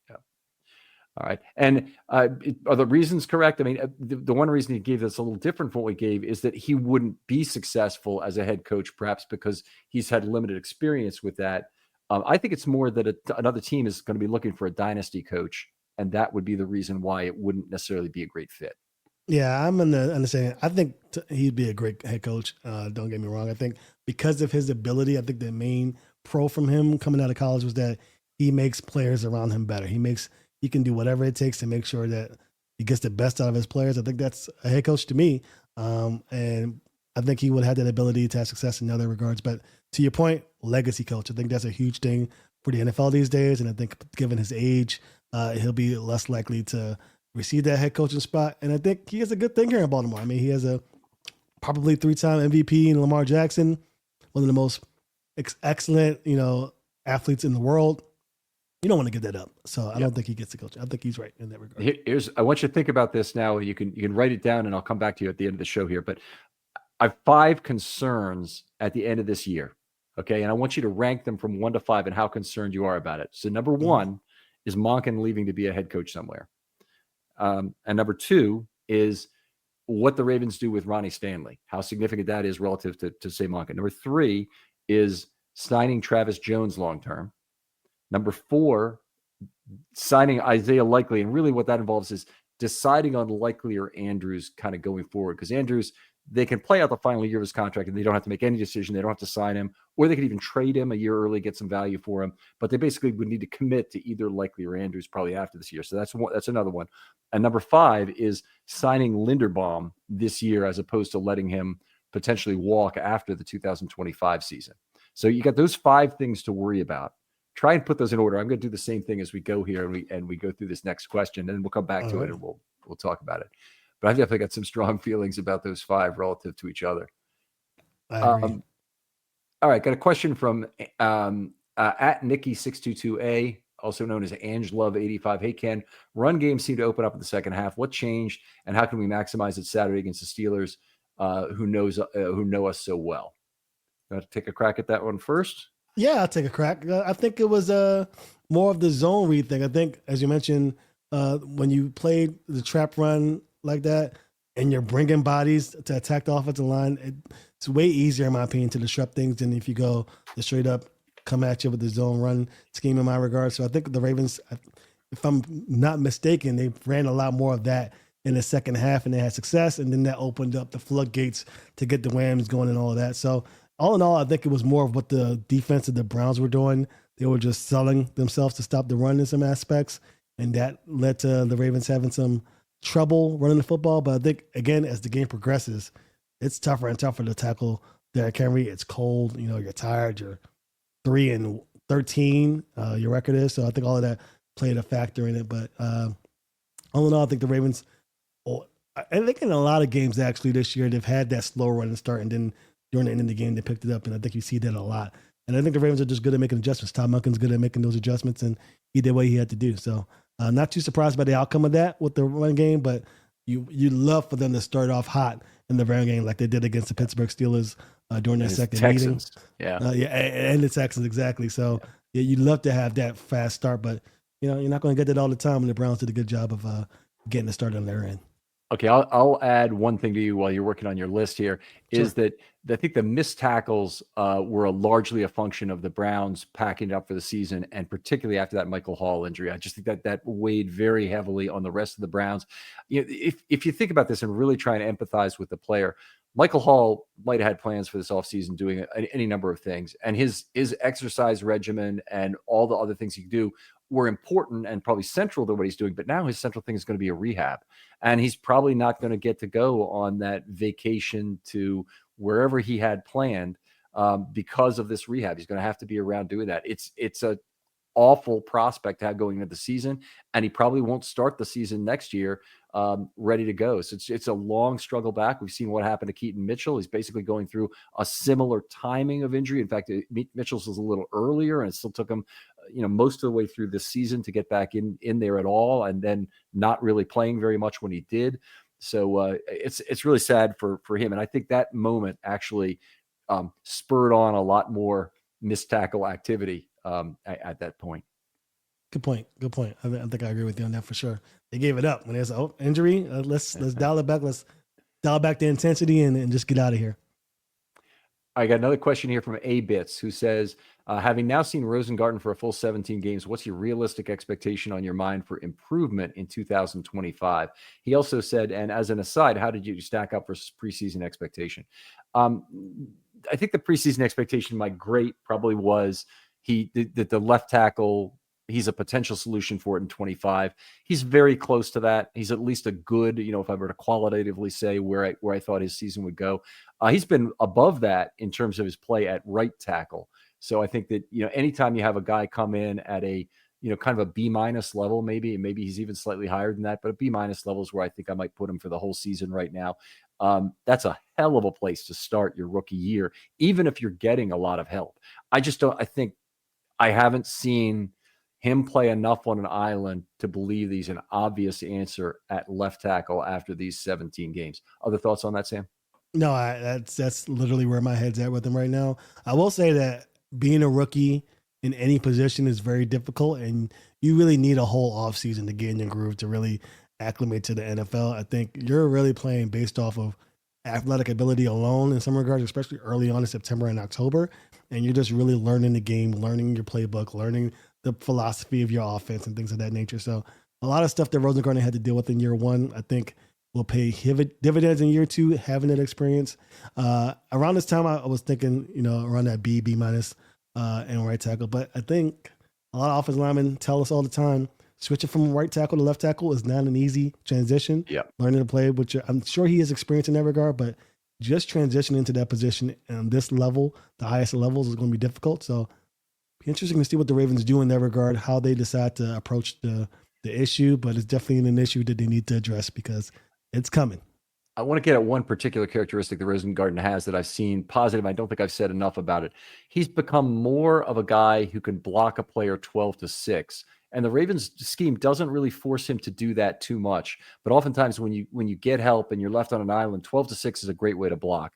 All right. And are the reasons correct? I mean, the one reason he gave that's a little different from what we gave is that he wouldn't be successful as a head coach, perhaps because he's had limited experience with that. I think it's more that another team is going to be looking for a dynasty coach and that would be the reason why it wouldn't necessarily be a great fit. Yeah, I'm in the understanding. I think he'd be a great head coach. Don't get me wrong. I think because of his ability, I think the main pro from him coming out of college was that he makes players around him better. He can do whatever it takes to make sure that he gets the best out of his players. I think that's a head coach to me. And I think he would have that ability to have success in other regards. But to your point, legacy coach. I think that's a huge thing for the NFL these days. And I think given his age, he'll be less likely to receive that head coaching spot. And I think he has a good thing here in Baltimore. I mean, he has a probably 3-time MVP in Lamar Jackson, one of the most excellent, athletes in the world. You don't want to give that up. So I don't think he gets the coach. I think he's right in that regard. I want you to think about this now. You can write it down and I'll come back to you at the end of the show here. But I have 5 concerns at the end of this year. Okay. And I want you to rank them from 1 to 5 and how concerned you are about it. So number 1 is Monken leaving to be a head coach somewhere. And number 2 is what the Ravens do with Ronnie Stanley, how significant that is relative to say Monken. Number 3 is signing Travis Jones long-term. Number 4, signing Isaiah Likely. And really what that involves is deciding on Likely or Andrews kind of going forward. Because Andrews, they can play out the final year of his contract and they don't have to make any decision. They don't have to sign him, or they could even trade him a year early, get some value for him. But they basically would need to commit to either Likely or Andrews probably after this year. So that's another one. And number 5 is signing Linderbaum this year as opposed to letting him potentially walk after the 2025 season. So you got those 5 things to worry about. Try and put those in order. I'm going to do the same thing as we go here and we go through this next question, and then we'll come back to it and we'll talk about it. But I've definitely got some strong feelings about those 5 relative to each other. I agree. All right, got a question from at Nikki622A, also known as AngeLove85. Hey Ken, run games seem to open up in the second half. What changed, and how can we maximize it Saturday against the Steelers, who know us so well? You want to take a crack at that one first? Yeah, I'll take a crack. I think it was more of the zone read thing. I think, as you mentioned, when you played the trap run like that and you're bringing bodies to attack the offensive line, it's way easier, in my opinion, to disrupt things than if you go the straight up come at you with the zone run scheme in my regard. So I think the Ravens, if I'm not mistaken, they ran a lot more of that in the second half and they had success. And then that opened up the floodgates to get the Rams going and all of that. So all in all, I think it was more of what the defense of the Browns were doing. They were just selling themselves to stop the run in some aspects. And that led to the Ravens having some trouble running the football. But I think, again, as the game progresses, it's tougher and tougher to tackle Derrick Henry. It's cold. You're tired. You're 3-13, your record is. So I think all of that played a factor in it. But all in all, I think the Ravens, I think in a lot of games actually this year, they've had that slow run and start, and then during the end of the game, they picked it up, and I think you see that a lot. And I think the Ravens are just good at making adjustments. Tom Monken's good at making those adjustments, and he did what he had to do. So I'm not too surprised by the outcome of that with the run game, but you love for them to start off hot in the run game like they did against the Pittsburgh Steelers during their second Texans. meeting. And the Texans, exactly. So you'd love to have that fast start, but you're not going to get that all the time, and the Browns did a good job of getting it started on their end. Okay, I'll add one thing to you while you're working on your list here, is that I think the missed tackles were largely a function of the Browns packing it up for the season, and particularly after that Michael Hall injury. I just think that weighed very heavily on the rest of the Browns. If you think about this and really try and empathize with the player, Michael Hall might have had plans for this offseason doing any number of things, and his exercise regimen and all the other things he could do were important and probably central to what he's doing. But now his central thing is going to be a rehab, and he's probably not going to get to go on that vacation to wherever he had planned because of this rehab. He's going to have to be around doing that. It's a awful prospect to have going into the season, and he probably won't start the season next year ready to go. So it's a long struggle back. We've seen what happened to Keaton Mitchell. He's basically going through a similar timing of injury. In fact, Mitchell's was a little earlier, and it still took him most of the way through this season to get back in there at all, and then not really playing very much when he did. So it's really sad for him. And I think that moment actually spurred on a lot more missed tackle activity at that point. Good point. I think I agree with you on that for sure. They gave it up when there's an injury. Let's dial it back. Let's dial back the intensity and just get out of here. I got another question here from A Bits, who says, having now seen Rosengarten for a full 17 games, what's your realistic expectation on your mind for improvement in 2025? He also said, and as an aside, how did you stack up versus preseason expectation? I think the preseason expectation, my grade probably was the left tackle. He's a potential solution for it in 25. He's very close to that. He's at least a good, if I were to qualitatively say where I thought his season would go. He's been above that in terms of his play at right tackle. So I think that, anytime you have a guy come in at a, kind of a B- level, maybe he's even slightly higher than that, but a B- level is where I think I might put him for the whole season right now. That's a hell of a place to start your rookie year, even if you're getting a lot of help. I haven't seen him play enough on an island to believe he's an obvious answer at left tackle after these 17 games. Other thoughts on that, Sam? No, that's literally where my head's at with him right now. I will say that being a rookie in any position is very difficult, and you really need a whole offseason to get in your groove to really acclimate to the NFL. I think you're really playing based off of athletic ability alone in some regards, especially early on in September and October. And you're just really learning the game, learning your playbook, learning the philosophy of your offense and things of that nature. So a lot of stuff that Rosengarten had to deal with in year one, I think will pay dividends in year two, having that experience. Around this time, I was thinking, around that B- and right tackle. But I think a lot of offensive linemen tell us all the time, switching from right tackle to left tackle is not an easy transition. Yeah. Learning to play, which I'm sure he has experience in that regard, but just transitioning into that position and this level, the highest levels, is going to be difficult. So be interesting to see what the Ravens do in that regard, how they decide to approach the issue, but it's definitely an issue that they need to address because it's coming. I want to get at one particular characteristic that Rosengarten has that I've seen positive. I don't think I've said enough about it. He's become more of a guy who can block a player 12-6. And the Ravens scheme doesn't really force him to do that too much. But oftentimes when you get help and you're left on an island, 12-6 is a great way to block.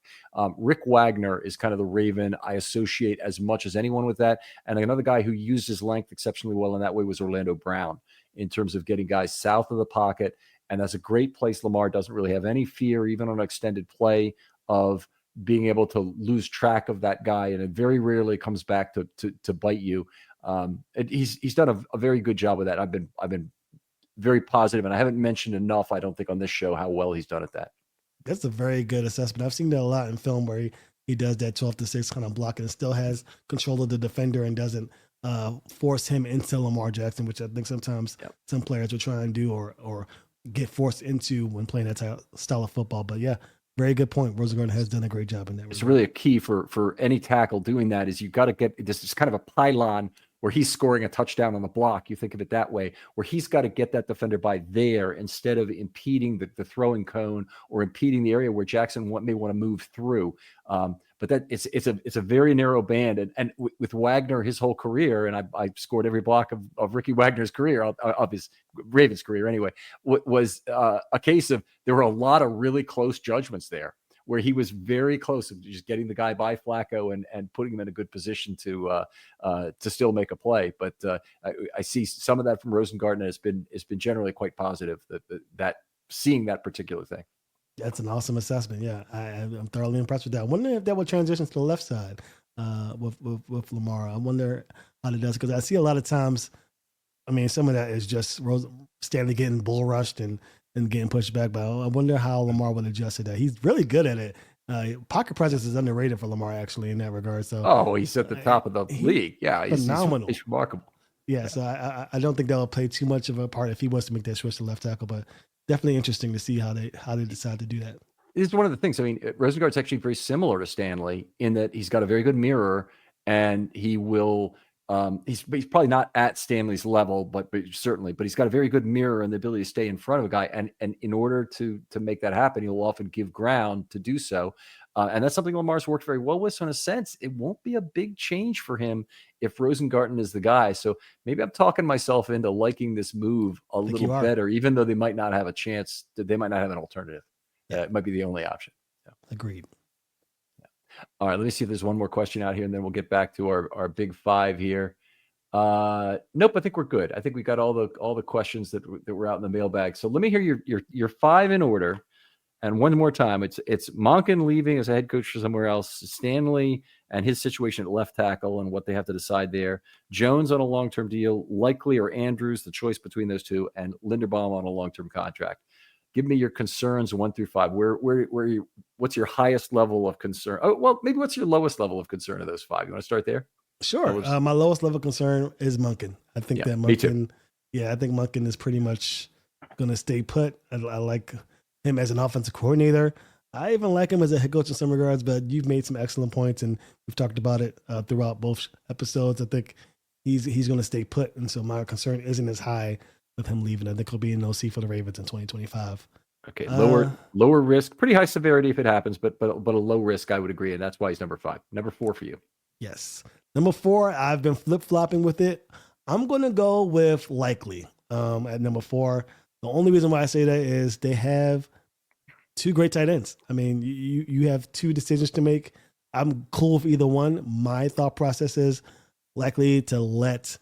Rick Wagner is kind of the Raven I associate as much as anyone with that. And another guy who used his length exceptionally well in that way was Orlando Brown in terms of getting guys south of the pocket. And that's a great place. Lamar doesn't really have any fear, even on extended play, of being able to lose track of that guy. And it very rarely comes back to bite you. He's done a very good job with that. I've been very positive, and I haven't mentioned enough, I don't think, on this show how well he's done at that. That's a very good assessment. I've seen that a lot in film where he does that 12-6 kind of blocking and still has control of the defender and doesn't force him into Lamar Jackson, which I think sometimes some players will try and do or get forced into when playing that style of football. But yeah, very good point. Rosengarten has done a great job in that. It's really a key for any tackle doing that is you got to get this is kind of a pylon where he's scoring a touchdown on the block. You think of it that way, where he's got to get that defender by there instead of impeding the throwing cone or impeding the area where Jackson may want to move through. But that it's a very narrow band, and with Wagner, his whole career, and I scored every block of Ricky Wagner's career, of his Ravens career anyway, was a case of there were a lot of really close judgments there, where he was very close to just getting the guy by Flacco and putting him in a good position to still make a play. But I see some of that from Rosengarten has been generally quite positive that seeing that particular thing. That's an awesome assessment. Yeah, I'm thoroughly impressed with that. I wonder if that will transition to the left side with Lamar. I wonder how it does, because I see a lot of times, I mean, some of that is just Stanley getting bull rushed and getting pushed back. But I wonder how Lamar would adjust to that. He's really good at it. Pocket presence is underrated for Lamar, actually, in that regard. So, he's at the top of the league. Yeah, phenomenal. He's remarkable. Yeah, so I don't think that'll play too much of a part if he wants to make that switch to left tackle. But definitely interesting to see how they decide to do that. This is one of the things. I mean, Rosengarten's actually very similar to Stanley in that he's got a very good mirror, and he will. He's probably not at Stanley's level, but certainly, he's got a very good mirror and the ability to stay in front of a guy. And in order to make that happen, he'll often give ground to do so. And that's something Lamar's worked very well with. So in a sense, it won't be a big change for him if Rosengarten is the guy. So maybe I'm talking myself into liking this move a little better, even though they might not have a chance. They might not have an alternative. It might be the only option. Yeah. Agreed. All right, let me see if there's one more question out here, and then we'll get back to our big five here. Nope, I think we're good. I think we got all the questions that were out in the mailbag. So let me hear your five in order, And one more time, it's Monken leaving as a head coach for somewhere else, Stanley and his situation at left tackle and what they have to decide there, Jones on a long-term deal, Likely or Andrews, the choice between those two, and Linderbaum on a long-term contract. Give me your concerns 1 through 5. What's your highest level of concern? Oh, well, maybe what's your lowest level of concern of those 5? You want to start there? Sure. My lowest level of concern is Monken. I think that Monken, me too. Yeah, I think Monken is pretty much going to stay put. I like him as an offensive coordinator. I even like him as a head coach in some regards, but you've made some excellent points, and we've talked about it throughout both episodes. I think he's going to stay put, and so my concern isn't as high with him leaving. I think he'll be an OC for the Ravens in 2025. Okay, lower risk, pretty high severity if it happens, but a low risk, I would agree, and that's why he's number 5. Number 4 for you. Yes. Number 4, I've been flip-flopping with it. I'm going to go with Likely at number 4. The only reason why I say that is they have 2 great tight ends. I mean, you have 2 decisions to make. I'm cool with either one. My thought process is Likely to let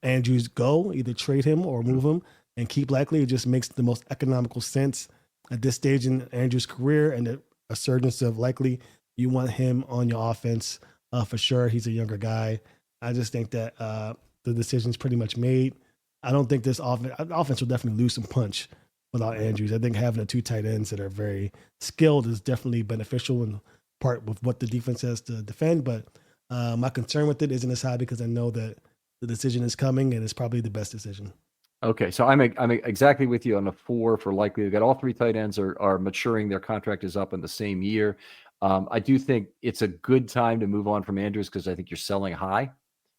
Andrews go, either trade him or move him, and keep Likely. It just makes the most economical sense at this stage in Andrews' career and the resurgence of Likely. You want him on your offense for sure. He's a younger guy. I just think that the decision's pretty much made. I don't think this offense will definitely lose some punch without Andrews. I think having the 2 tight ends that are very skilled is definitely beneficial in part with what the defense has to defend. But my concern with it isn't as high because I know that the decision is coming and it's probably the best decision. Okay, so I'm exactly with you on the 4 for Likely. We've got all 3 tight ends are maturing. Their contract is up in the same year. I do think it's a good time to move on from Andrews because I think you're selling high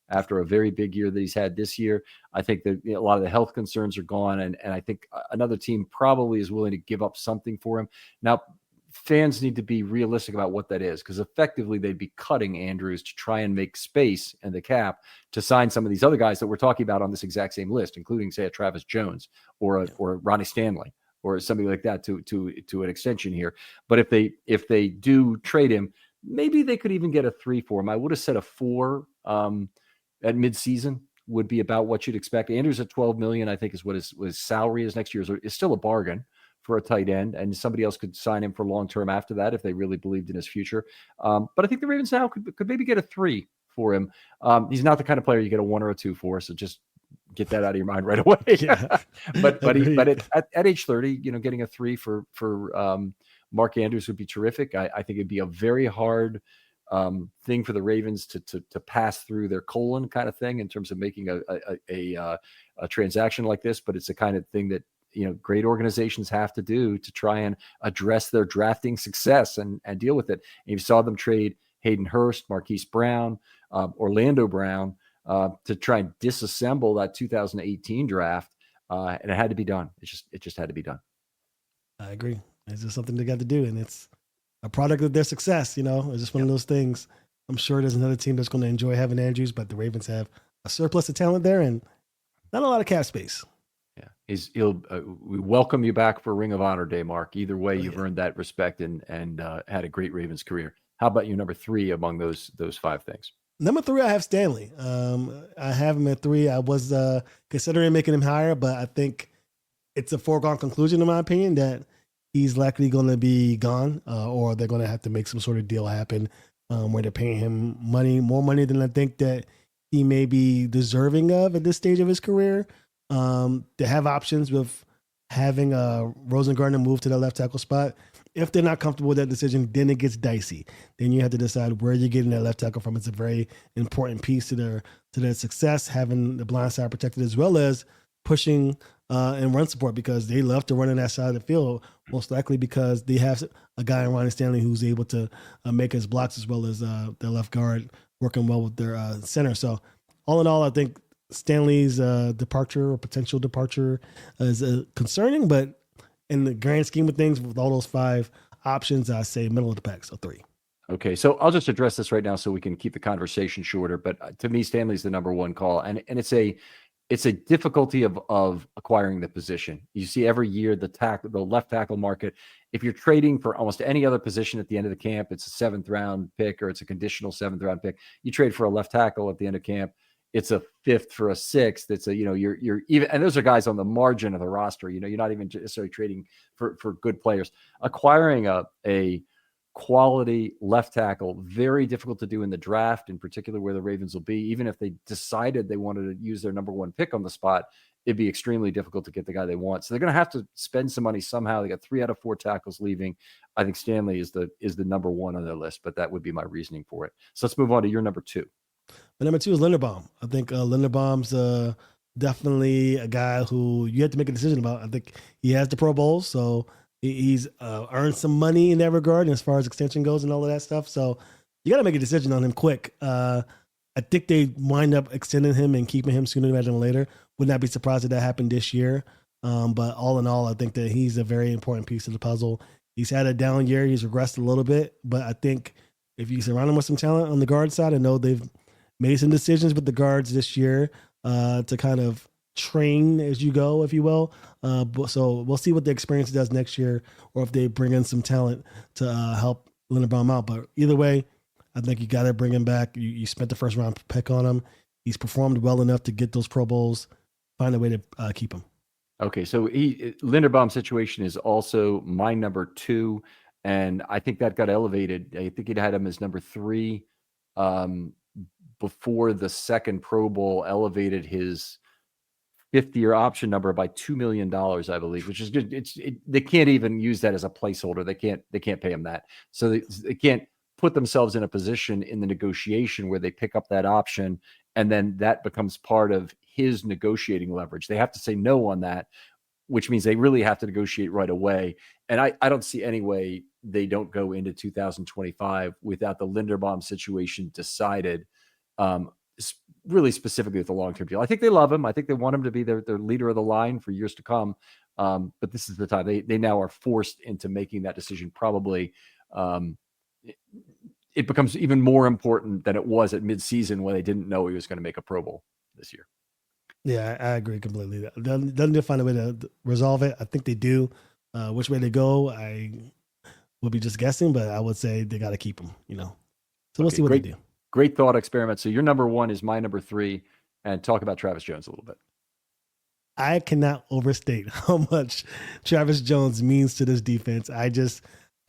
after a very big year that he's had this year. I think that a lot of the health concerns are gone, and I think another team probably is willing to give up something for him. Now, fans need to be realistic about what that is because effectively they'd be cutting Andrews to try and make space in the cap to sign some of these other guys that we're talking about on this exact same list, including, say, a Travis Jones or Ronnie Stanley or something like that to an extension here. But if they do trade him, maybe they could even get a 3 for him. I would have said a 4 at midseason would be about what you'd expect. Andrews at $12 million, I think, is what his salary is next year. Is still a bargain for a tight end, and somebody else could sign him for long-term after that if they really believed in his future. But I think the Ravens now could maybe get a 3 for him. He's not the kind of player you get a 1 or a 2 for, so just get that out of your mind right away. Yeah. but at age 30, getting a 3 for Mark Andrews would be terrific. I think it'd be a very hard thing for the Ravens to pass through their colon kind of thing in terms of making a transaction like this. But it's the kind of thing that great organizations have to do to try and address their drafting success and deal with it. And you saw them trade Hayden Hurst, Marquise Brown, Orlando Brown to try and disassemble that 2018 draft, and it had to be done. It just had to be done. I agree. It's just something they got to do, and it's a product of their success. It's just one of those things. I'm sure there's another team that's going to enjoy having Andrews, but the Ravens have a surplus of talent there and not a lot of cap space. Yeah, we welcome you back for Ring of Honor Day, Mark. Either way, you've earned that respect and had a great Ravens career. How about you, number 3 among those 5 things? Number 3, I have Stanley. I have him at 3. I was considering making him higher, but I think it's a foregone conclusion, in my opinion, that he's likely going to be gone, or they're going to have to make some sort of deal happen where they're paying him more money than I think that he may be deserving of at this stage of his career. They have options with having Rosengarten move to the left tackle spot. If they're not comfortable with that decision, then it gets dicey. Then you have to decide where you're getting that left tackle from. It's a very important piece to their success, having the blind side protected as well as pushing and run support because they love to run in that side of the field, most likely because they have a guy in Ronnie Stanley who's able to make his blocks as well as their left guard working well with their center. So all in all, I think Stanley's departure or potential departure is concerning, but in the grand scheme of things, with all those 5 options, I say middle of the pack, so 3. Okay, so I'll just address this right now so we can keep the conversation shorter. But to me, Stanley's the number 1 call, and it's a difficulty of acquiring the position. You see every year the left tackle market. If you're trading for almost any other position at the end of the camp, it's a 7th round pick or it's a conditional 7th round pick. You trade for a left tackle at the end of camp. it's a fifth for a sixth. It's a, you're even, and those are guys on the margin of the roster. You're not even necessarily trading for good players. Acquiring a quality left tackle, very difficult to do in the draft, in particular where the Ravens will be. Even if they decided they wanted to use their number one pick on the spot, it'd be extremely difficult to get the guy they want. So they're going to have to spend some money somehow. They got 3 out of 4 tackles leaving. I think Stanley is the number one on their list, but that would be my reasoning for it. So let's move on to your number 2. My number 2 is Linderbaum. I think Linderbaum's definitely a guy who you have to make a decision about. I think he has the Pro Bowl, so he's earned some money in that regard as far as extension goes and all of that stuff. So you got to make a decision on him quick. I think they wind up extending him and keeping him sooner rather than later. Would not be surprised if that happened this year. But all in all, I think that he's a very important piece of the puzzle. He's had a down year. He's regressed a little bit, but I think if you surround him with some talent on the guard side, I know they've made some decisions with the guards this year to kind of train as you go, if you will. So we'll see what the experience does next year, or if they bring in some talent to help Linderbaum out. But either way, I think you got to bring him back. You spent the first round pick on him. He's performed well enough to get those Pro Bowls. Find a way to keep him. Okay, so Linderbaum's situation is also my number 2, and I think that got elevated. I think he'd had him as number 3 before the second Pro Bowl elevated his 5th-year option number by $2 million, I believe, which is good. They can't even use that as a placeholder. They can't pay him that, so they can't put themselves in a position in the negotiation where they pick up that option and then that becomes part of his negotiating leverage. They have to say no on that, which means they really have to negotiate right away. And I don't see any way they don't go into 2025 without the Linderbaum situation decided, really specifically with the long-term deal. I think they love him. I think they want him to be their leader of the line for years to come. But this is the time they now are forced into making that decision. Probably it becomes even more important than it was at midseason when they didn't know he was going to make a Pro Bowl this year. Yeah, I agree completely. They'll find a way to resolve it. I think they do. Which way they go, I will be just guessing, but I would say they got to keep him, So we'll see what they do. Great thought experiment. So your number 1 is my number 3, and talk about Travis Jones a little bit. I cannot overstate how much Travis Jones means to this defense.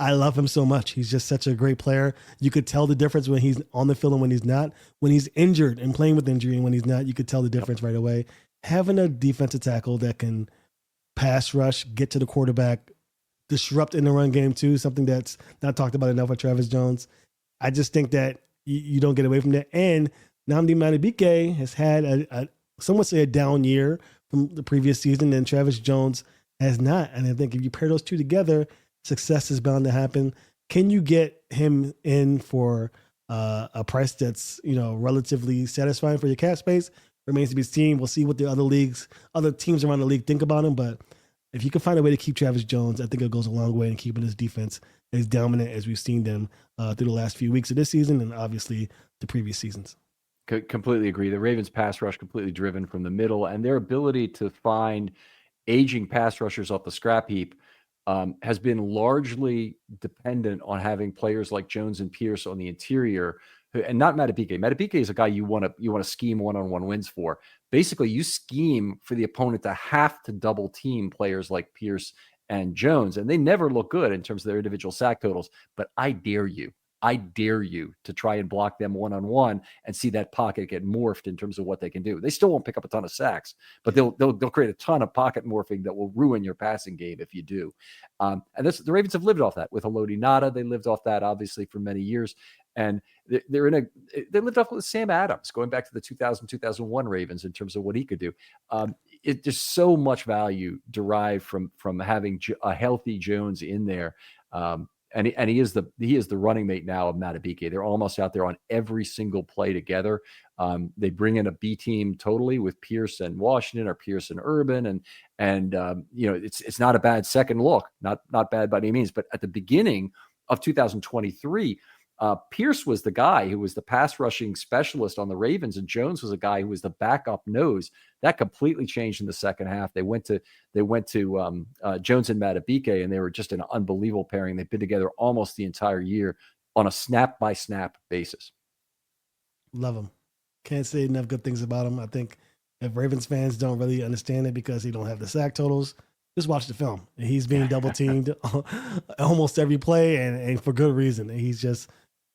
I love him so much. He's just such a great player. You could tell the difference when he's on the field and when he's not. When he's injured and playing with injury and when he's not, you could tell the difference right away. Having a defensive tackle that can pass rush, get to the quarterback, disrupt in the run game too, something that's not talked about enough with Travis Jones. I just think that you don't get away from that. And Nnamdi Madubuike has had some would say a down year from the previous season, and Travis Jones has not. And I think if you pair those two together, success is bound to happen. Can you get him in for a price that's relatively satisfying for your cap space? Remains to be seen. We'll see what the other teams around the league think about him. But if you can find a way to keep Travis Jones, I think it goes a long way in keeping his defense as dominant as we've seen them through the last few weeks of this season and obviously the previous seasons. Completely agree. The Ravens pass rush completely driven from the middle, and their ability to find aging pass rushers off the scrap heap has been largely dependent on having players like Jones and Pierce on the interior, and not Madubuike. Madubuike is a guy you want to scheme one-on-one wins for. Basically, you scheme for the opponent to have to double team players like Pierce and Jones, and they never look good in terms of their individual sack totals. But I dare you to try and block them one-on-one and see that pocket get morphed in terms of what they can do. They still won't pick up a ton of sacks, but they'll create a ton of pocket morphing that will ruin your passing game if you do. And the Ravens have lived off that with Haloti Ngata. They lived off that obviously for many years, and they lived off with Sam Adams going back to the 2000-2001 Ravens in terms of what he could do. There's so much value derived from having a healthy Jones in there. And he is the running mate now of Madubuike. They're almost out there on every single play together. They bring in a B team totally with Pierce and Washington or Pierce and Urban, and it's not a bad second look, not bad by any means. But at the beginning of 2023, Pierce was the guy who was the pass rushing specialist on the Ravens, and Jones was a guy who was the backup nose. That completely changed in the second half. They went to Jones and Madubuike, and they were just an unbelievable pairing. They've been together almost the entire year on a snap by snap basis. Love them. Can't say enough good things about him. I think if Ravens fans don't really understand it because he don't have the sack totals, just watch the film. He's being double teamed almost every play, and for good reason. He's just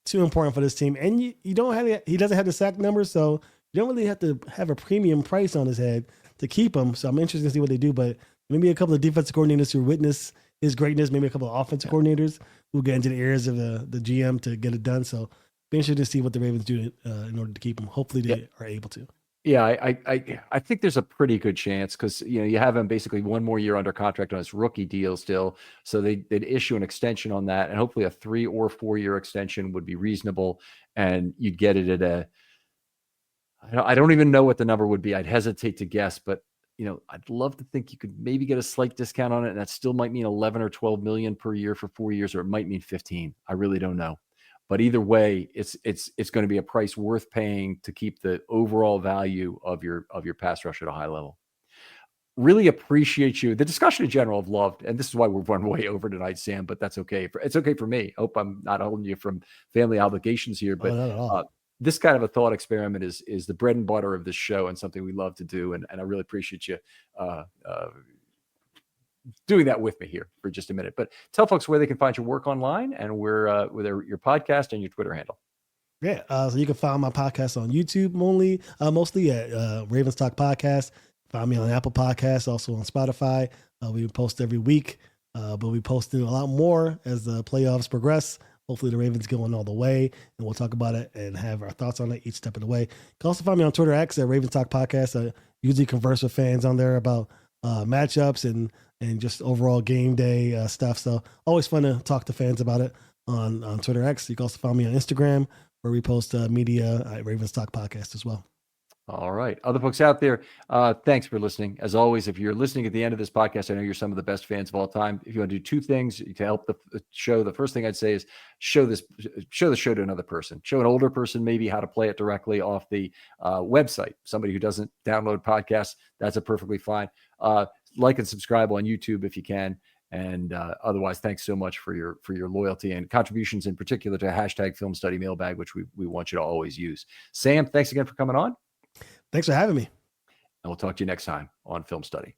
too important for this team. And you don't have he doesn't have the sack numbers, so you don't really have to have a premium price on his head to keep him. So I'm interested to see what they do. But maybe a couple of defensive coordinators who witness his greatness, maybe a couple of offensive coordinators who get into the ears of the GM to get it done. So be interested to see what the Ravens do in order to keep him. Hopefully they are able to. Yeah, I think there's a pretty good chance because you have him basically one more year under contract on his rookie deal still, so they'd issue an extension on that, and hopefully a 3 or 4 year extension would be reasonable, and you'd get it at I don't even know what the number would be. I'd hesitate to guess, but I'd love to think you could maybe get a slight discount on it, and that still might mean 11 or 12 million per year for 4 years, or it might mean 15. I really don't know. But either way, it's going to be a price worth paying to keep the overall value of your pass rush at a high level. Really appreciate you. The discussion in general I've loved, and this is why we're run way over tonight, Sam, but that's okay. It's okay for me. Hope I'm not holding you from family obligations here, but this kind of a thought experiment is the bread and butter of this show and something we love to do. And I really appreciate you doing that with me here for just a minute. But tell folks where they can find your work online and where your podcast and your Twitter handle. Yeah, so you can find my podcast on YouTube mostly at Ravens Talk Podcast. Find me on Apple Podcasts, also on Spotify. We post every week, but we posting a lot more as the playoffs progress. Hopefully the Ravens going all the way, and we'll talk about it and have our thoughts on it each step of the way. You can also find me on Twitter X at Ravens Talk Podcast. I usually converse with fans on there about matchups and just overall game day stuff. So always fun to talk to fans about it on Twitter X. You can also find me on Instagram where we post media at Ravens Talk Podcast as well. All right. Other folks out there, thanks for listening. As always, if you're listening at the end of this podcast, I know you're some of the best fans of all time. If you want to do 2 things to help the show, the first thing I'd say is show the show to another person. Show an older person maybe how to play it directly off the website. Somebody who doesn't download podcasts, that's a perfectly fine. Like and subscribe on YouTube if you can. And otherwise, thanks so much for your loyalty and contributions, in particular to #Film Study Mailbag, which we want you to always use. Sam, thanks again for coming on. Thanks for having me. And we'll talk to you next time on Film Study.